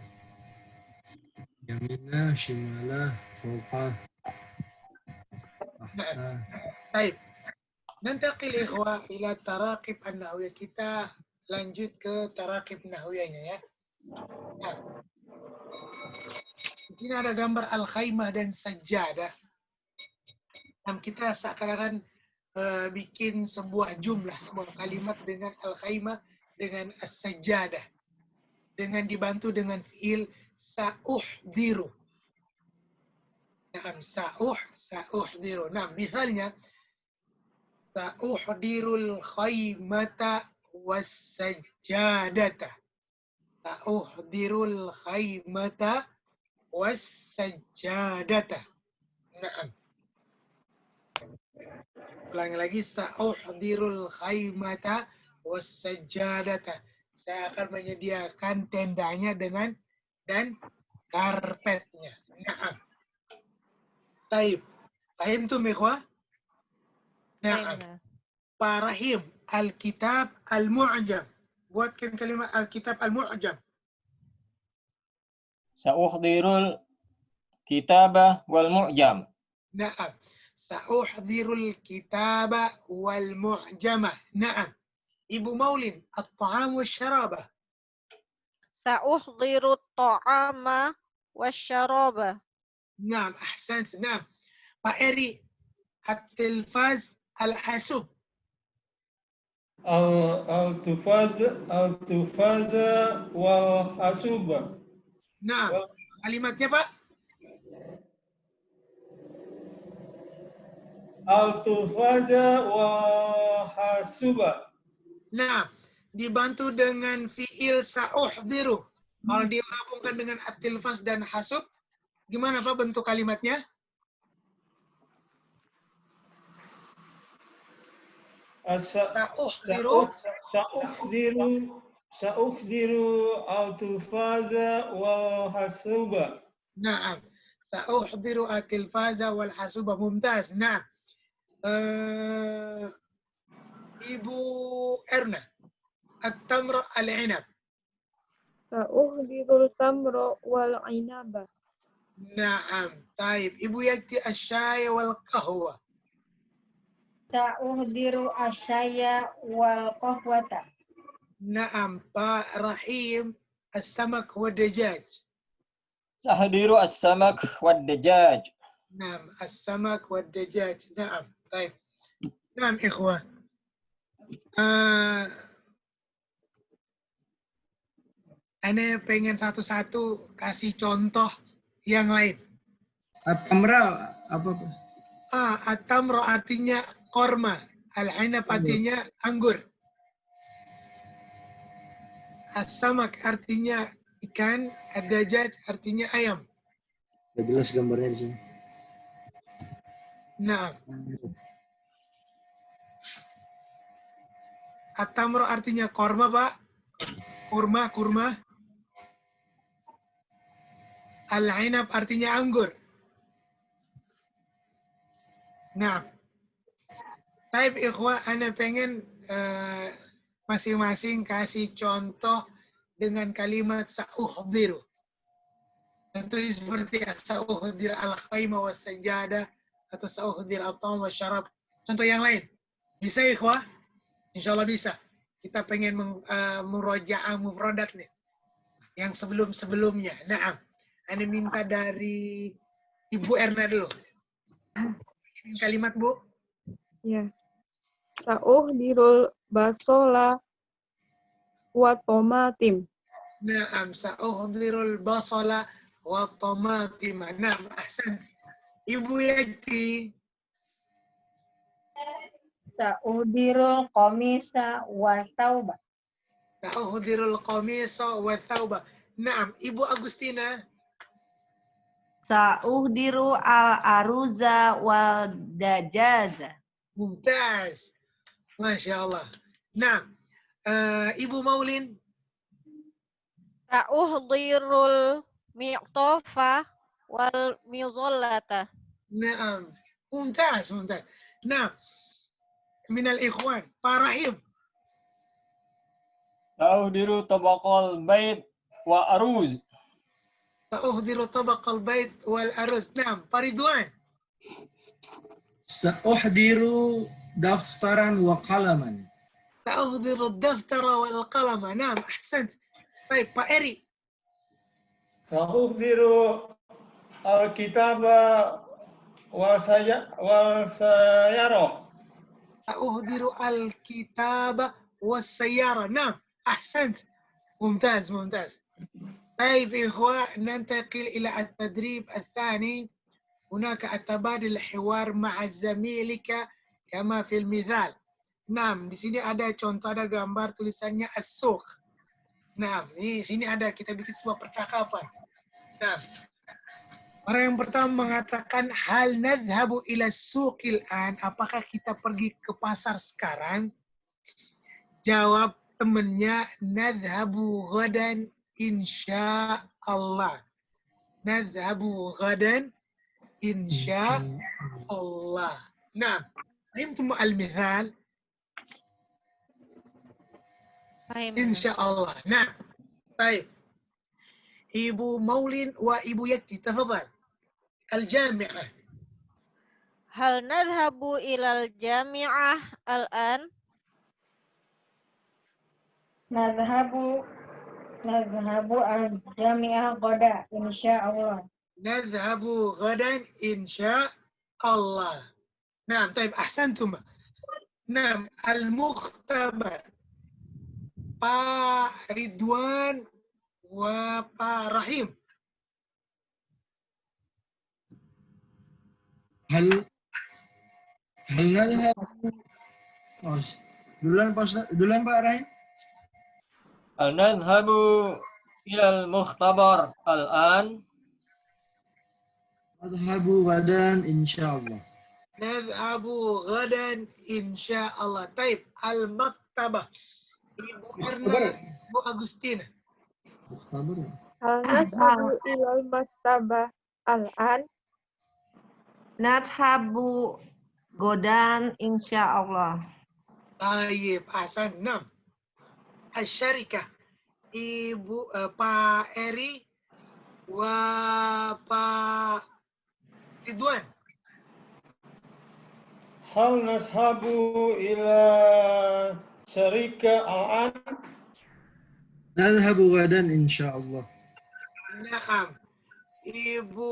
Yamina, shimala, fawqa. Tahta. Baik. Nantakil ikhwah ila tarakib an-nahwiyah. Kita lanjut ke tarakib nahwiyahnya ya. Nah. Di sini ada gambar al-khaymah dan sajjadah. Kita seakan-akan bikin sebuah jumlah, sebuah kalimat dengan al-khaymah, dengan as-sajjadah, dengan dibantu dengan fiil sa'uhdiru. Nah, sa'uhdiru. Nah, misalnya sa'uhdirul khaymata was-sajjadata. Sa'uhdirul khaymata was-sajjadata. Nah, ulangi lagi, sa'uhdirul khaymata was-sajjadata. Saya akan menyediakan tendanya dan karpetnya. Naam. Baik. Fahimtum ikhwah? Naam. Pak Rahim, Alkitab Al-Mu'jam. Buatkan kalimat Alkitab Al-Mu'jam. Sa'uhdirul kitabah wal mu'jam. Naam. Sa'uhdirul kitaba wal mu'jamah. Naam. Ibu Maulin, at-ta'am wa syarabah. Sa'uhdiru ta'ama wasyaraba. Naam, ahsant. Naam. Pak Eri, at-tilfaz al-hasub. التفاز والحاسوب. Naam. Kalimatnya, Pak? التفاز والحاسوب. Nah, dibantu dengan fiil sa'uhdiru. Kalau digabungkan dengan at-tilfaz dan hasub, gimana Pak bentuk kalimatnya? Sa'uhdiru. سأحضر التلفاز والحاسوب. Nah, sa'uhdiru at-tilfaza wal hasuba. Mumtaz. Nah, Ibu Erna, at-tamra al-inab. Sa'uhdirul tamra wal inaba. Naam. Taib. Ibu Yakti asy-syai wal qahwa. Sa'uhdiru asyaya wal qahwata. Naam. Pak Rahim, as-samak wa dajaj. Sa'uhdiru as-samak wad dajaj. Naam. As-samak wa dajaj. Naam. Taib. Naam, ikhwah. Ane pengen satu-satu kasih contoh yang lain. At-tamra apa? At-tamra artinya korma. Al-inab artinya anggur. As-samak artinya ikan. Ad-dajaj artinya ayam. Udah jelas gambarnya di sini. Nah, at-tamra artinya korma, Pak. Kurma. Al-inab artinya anggur. Nah, taib ikhwah, ana pengen masing-masing kasih contoh dengan kalimat sa'uhdiru. Tentu seperti sa'uhdir al-khaymah was sajjadah atau sa'uhdir al-ta'am was syarab. Contoh yang lain. Bisa ikhwah? Insyaallah bisa. Kita pengen muraja'ah mufradat nih. Yang sebelum-sebelumnya. Naam. Ana minta dari Ibu Erna dulu. Kalimat, Bu. Ya. Sa'uhdirul basola wa tomatim. Naam, sa'uhdirul basala wa tamatim. Naam, ahsan. Ibu Yakti. Sa'uhdirul qamisa wa thawba. Sa'uhdirul qamisa wa thawba. Naam, Ibu Agustina. Sa'uhdiru al-aruza wal dajaza. Mumtaz. Masya Allah. Nah, Ibu Maulin. Sa'uhdirul mi'tofa wal mizallata. Naam. Mumtaz. Nah, minal ikhwan. Pak Rahim. Sa'uhdiru tabaqal bait wa aruz. Sa'uhdiru tabaqal bait wal aruz. Naam, Pak Ridwan. Sa'uhdiru daftaran wa qalaman. Sa'uhdiru daftara wal qalama. Naam, ahsant. Baik, Pak Eri. سأحضر الكتاب والسيارة. سأهدر الكتاب والسيارة. نعم أحسنت، ممتاز ممتاز. طيب إخوة، ننتقل إلى التدريب الثاني. هناك التبادل الحوار مع زميلك كما في المثال. Nah, di sini ada contoh, ada gambar tulisannya as-suq. Nah, di sini ada kita bikin sebuah percakapan. Nah, orang yang pertama mengatakan hal nadhhabu ila suqil an, apakah kita pergi ke pasar sekarang? Jawab temannya nadhhabu ghadan insya Allah. Nadhhabu ghadan insya Allah. Nah, fahimtum al-mithal? Insya Allah. Nah, baik. Ibu Maulin wa Ibu Yati, tafadhal. Al-Jami'ah. Hal nadhhabu ilal jami'ah al-an? Nadhabu al-jami'ah ghadan insyaallah. Nadhhabu ghadan insya Allah. Nah, baik, ahsantum. Nah, al-mukhtabar. Pak Ridwan wa Pak Rahim. Hal nadhhab. Oh, duluan Pak Rahim. Hal nadhhabu ilal mukhtabar al-an? Nadhhabu ghadan insyaallah. Nadhhabu ghadan insya Allah. Taib, al-maktabah. Ibu Erna, Ibu Agustina. Mukhtabar. Hal nadhhabu ilal maktabah al-an? Nadhabu godan insyaallah. Taib, ahsan. Nam. Al-syarikah. Ibu Pak Eri wa Pak Ridwan. Hal nashabu ila syarika al-an? Nadhhabu ghadan insyaallah. Naam. Ibu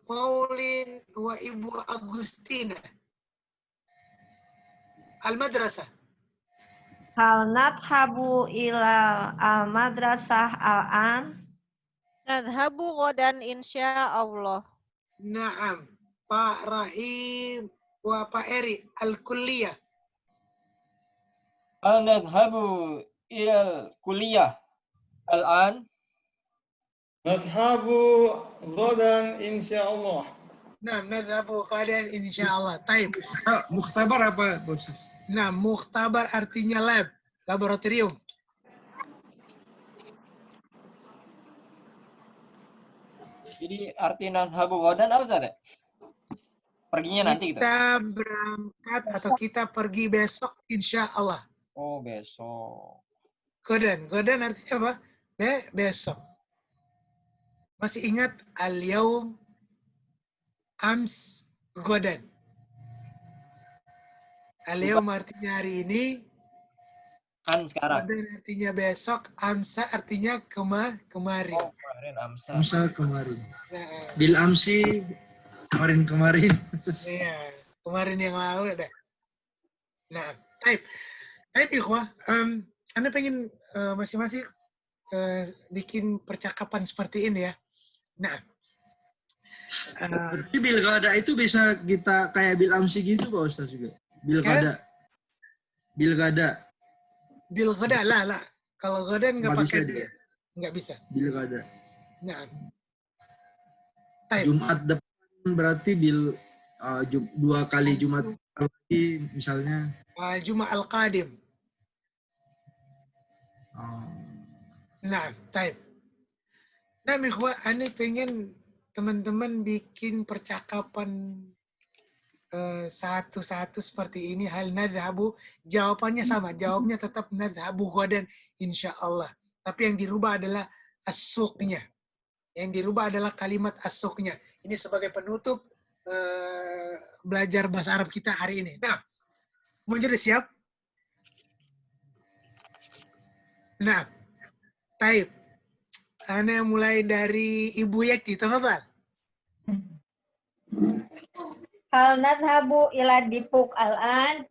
Paulin wa Ibu Agustina. Al-madrasah. Hal nadhabu ila al-madrasah al-an? Nadhhabu ghadan insya Allah. Naam. Pak Rahim wa Pak Eri. Al-kulliyah. Hal nadhhabu ilal kulliyah al-an? Nashabu ghadan insyaallah. Naam. Nadhabu ghadan insyaallah. Taib. Mukhtabar apa, Bos? Nah, mukhtabar artinya lab, laboratorium. Jadi arti nadhhabu ghadan apa Ustaz? Perginya nanti gitu? Kita berangkat atau kita pergi besok, insya Allah. Oh, besok. Ghadan artinya apa? Besok. Masih ingat al-yaum, ams, ghadan. Al-yaum artinya hari ini, An sekarang. ghadan artinya besok, amsa artinya kemarin. Oh, kemarin amsa. Amsa kemarin. Nah, Bil amsi kemarin. iya, kemarin yang lalu ada. Nah, Taib ikhwah, Anda pengen masing-masing bikin percakapan seperti ini ya. Nah, Berarti bil gada itu bisa kita kayak bil amsi gitu Pak Ustaz juga. Bil gada. Bil gada. bil ghada lah. Kalau ghada nggak Nggak bisa pakai dia. nggak bisa. Bil gada. Nah, Taib. Jumat depan berarti bil 2 kali Jumat lagi misalnya. Juma al-qadim. Oh. Nah, Taib. Nah, ikhwah, Anda pengen teman-teman bikin percakapan satu-satu seperti ini. Hal nadhabu, jawabannya sama. Jawabnya tetap nadhabu ghadan insya Allah. Tapi yang dirubah adalah as-suqnya. Yang dirubah adalah kalimat as-suqnya. Ini sebagai penutup belajar bahasa Arab kita hari ini. Nah, mau jadi siap? Nah, Taib. Ana mulai dari Ibu Yati, tafadhal. Hal nadhabu ila dipuk al-an?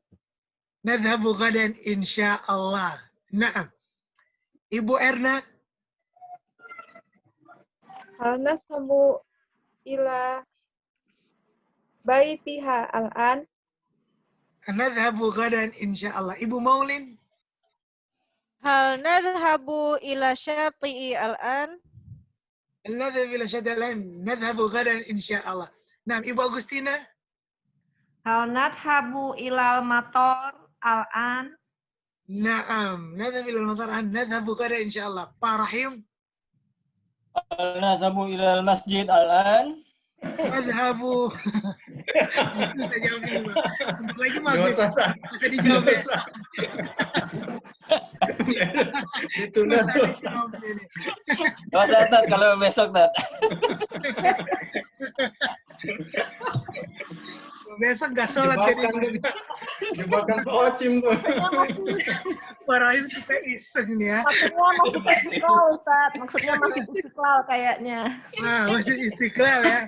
Nadhabu ghadan insyaallah. Naam. Ibu Erna, Hal nashabu ila baitiha al-an. nadhabu ghadan insyaallah. Ibu Maulin, Hal nadhabu ila syati'i al-an? nadhab ila syadalan, nadhabu ghadan insyaallah. Naam, Ibu Agustina, Hal nadhabu ilal mator al-an. naam, nadhab ila al-matar, nadhabu ghadan insyaallah. Pak Rahim, Nazabu ilal masjid al-an. Azhabu. Itu saya jawab dulu, Pak. Untuk lagi Nggak maghrib. usah. Bisa dijawab besok. Ditunda. Susah dijawab ini. Gak usah, Tat, kalau besok, Tat. Besok nggak sholat jadi Jebakan Ocim tuh. Pak Rahim suka iseng nih ya. Maksudnya masih Istiqlal, Ustaz. Maksudnya masih Istiqlal kayaknya. Nah, Masjid Istiqlal ya.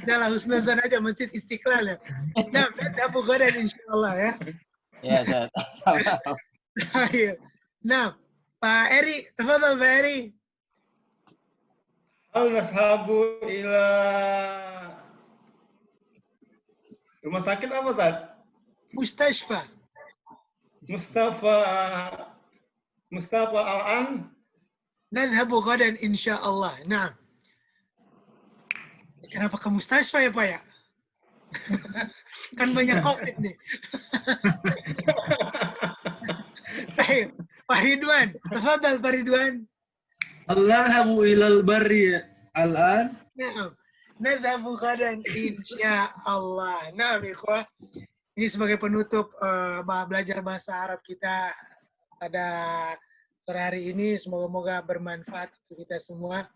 Jalan husnuzan aja Masjid Istiqlal ya. Nah, Abu Ghadan insyaallah ya. Ya, Tat. Ayo. Nah, Pak Eri, tafadhal Pak Eri. Hal nashabu ila rumah sakit apa, Tat? Mustashfa. Mustafa Al-An. Nadhabu ghadan insyaallah. Nah. Kenapa ke mustashfa ya, Pak ya? Kan banyak COVID nih. Baik, Pak Ridwan. Tafadhal Pak Ridwan. Allahu ilal barri al-an. Nah, nadhabu ghadan insyaallah. Nah, ikhwah, ini sebagai penutup belajar bahasa Arab kita pada sore hari ini, semoga bermanfaat untuk kita semua.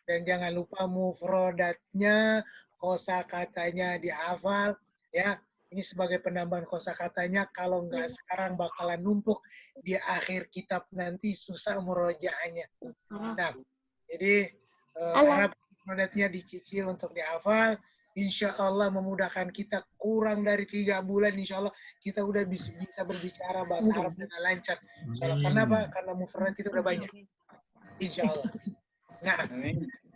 Dan jangan lupa mufrodatnya, kosakatanya dihafal ya. Ini sebagai penambahan kosakatanya, kalau nggak sekarang bakalan numpuk di akhir kitab nanti, susah murojaahnya. Nah, jadi harap mufrodatnya dicicil untuk dihafal. Insya Allah memudahkan kita, kurang dari 3 bulan insya Allah kita udah bisa berbicara bahasa Arab dengan lancar. Insya Allah. Karena apa? Karena mufrodat kita udah banyak. Insya Allah. Nah,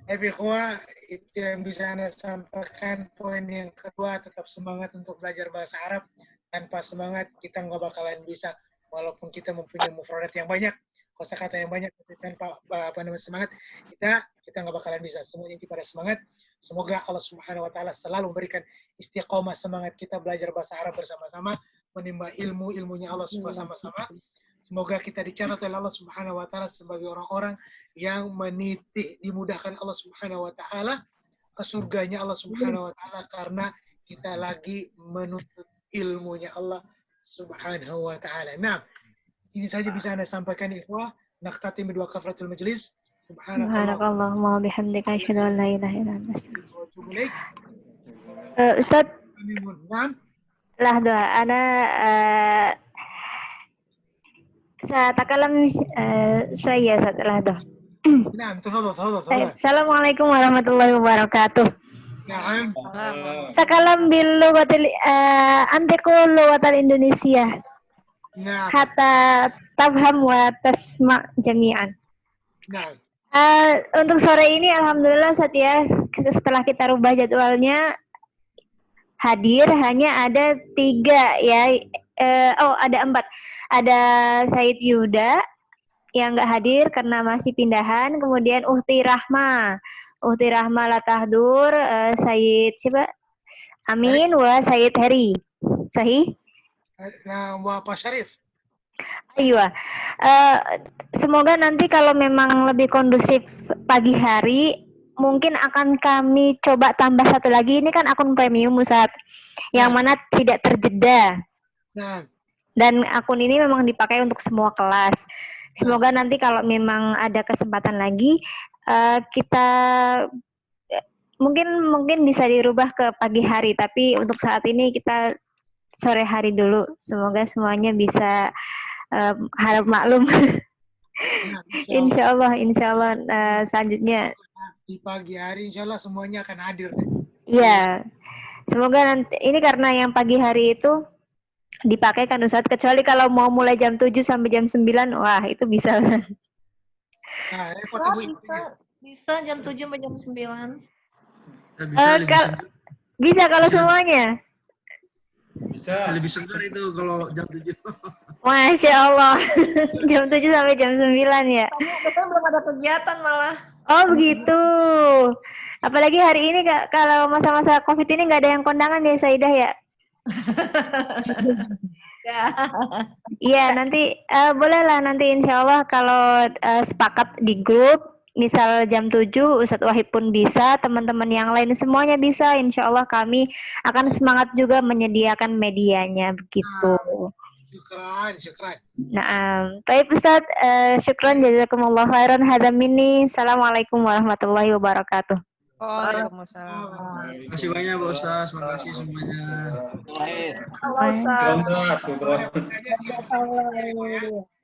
ikhwah, itu yang bisa Anda sampaikan. Poin yang kedua, tetap semangat untuk belajar bahasa Arab. Tanpa semangat, kita nggak bakalan bisa. Walaupun kita mempunyai mufradat yang banyak, kosakata yang banyak, tapi tanpa semangat, kita nggak bakalan bisa. Semuanya kita pada semangat. Semoga Allah Subhanahu Wa Taala selalu memberikan istiqomah semangat kita belajar bahasa Arab bersama-sama, menimba ilmunya Allah bersama-sama. Semoga kita dicatat oleh Allah Subhanahu Wa Taala sebagai orang-orang yang meniti, dimudahkan Allah Subhanahu Wa Taala ke surganya Allah Subhanahu Wa Taala karena kita lagi menuntut ilmunya Allah Subhanahu Wa Taala. Nah, ini saja bisa Anda sampaikan, ikhwah. Naktatim bidua kafaratul majlis. Subhanakallahumma wa bihamdika asyhadu an la ilaha illa anta astaghfiruka wa atubu ilaik. Ustaz, Naam. lah doa ana satakalam saya setelah doa. Naam, tafadhal. Assalamualaikum warahmatullahi wabarakatuh. Naam. Takalam bil lughatil antiku lughatil Indonesia. Naam. Hatta tafham wa tasma' jami'an. Naam. Untuk sore ini alhamdulillah Satya, setelah kita rubah jadwalnya hadir hanya ada 3 ya. Ada 4. Ada Said Yuda yang nggak hadir karena masih pindahan. Kemudian Uhti Rahma Latahdur, Said siapa? Amin wa Said Heri. Sahih? Nah, Pak Syarif. Iya. Semoga nanti kalau memang lebih kondusif pagi hari, mungkin akan kami coba tambah 1 lagi. Ini kan akun premium Ustaz, yang mana tidak terjeda. Nah. Dan akun ini memang dipakai untuk semua kelas. Semoga nanti kalau memang ada kesempatan lagi, kita mungkin bisa dirubah ke pagi hari. Tapi untuk saat ini kita sore hari dulu. Semoga semuanya bisa harap maklum. Nah, Insya Allah selanjutnya. Di pagi hari insya Allah semuanya akan hadir. Iya. Semoga nanti ini karena yang pagi hari itu dipakai kan Ustadz, kecuali kalau mau mulai jam 7 sampai jam 9, wah itu bisa. Nah, repot Bisa, ibu bisa, ibunya. bisa jam 7 sampai jam 9. Ya, bisa lebih segar. Bisa kalau Bisa. semuanya. Bisa. Lebih segar itu kalau jam 7. Masya Allah. Jam 7 sampai jam 9 ya. Kita belum ada kegiatan malah. Oh begitu. Apalagi hari ini kalau masa-masa COVID ini nggak ada yang kondangan ya Saidah ya. Ya. Iya nanti bolehlah nanti insya Allah kalau sepakat di grup misal jam 7 Ustadz Wahid pun bisa, teman-teman yang lain semuanya bisa, insya Allah kami akan semangat juga menyediakan medianya begitu. Syukran. Nah, baik Ustadz, syukran jazakumullah khairan hadza minni. Assalamualaikum warahmatullahi wabarakatuh. Waalaikumsalam. Terima kasih banyak Pak Ustaz, terima kasih semuanya. Lahir. Halo Ustaz. Selamat. Kalau ada pertanyaan, silakan. Halo.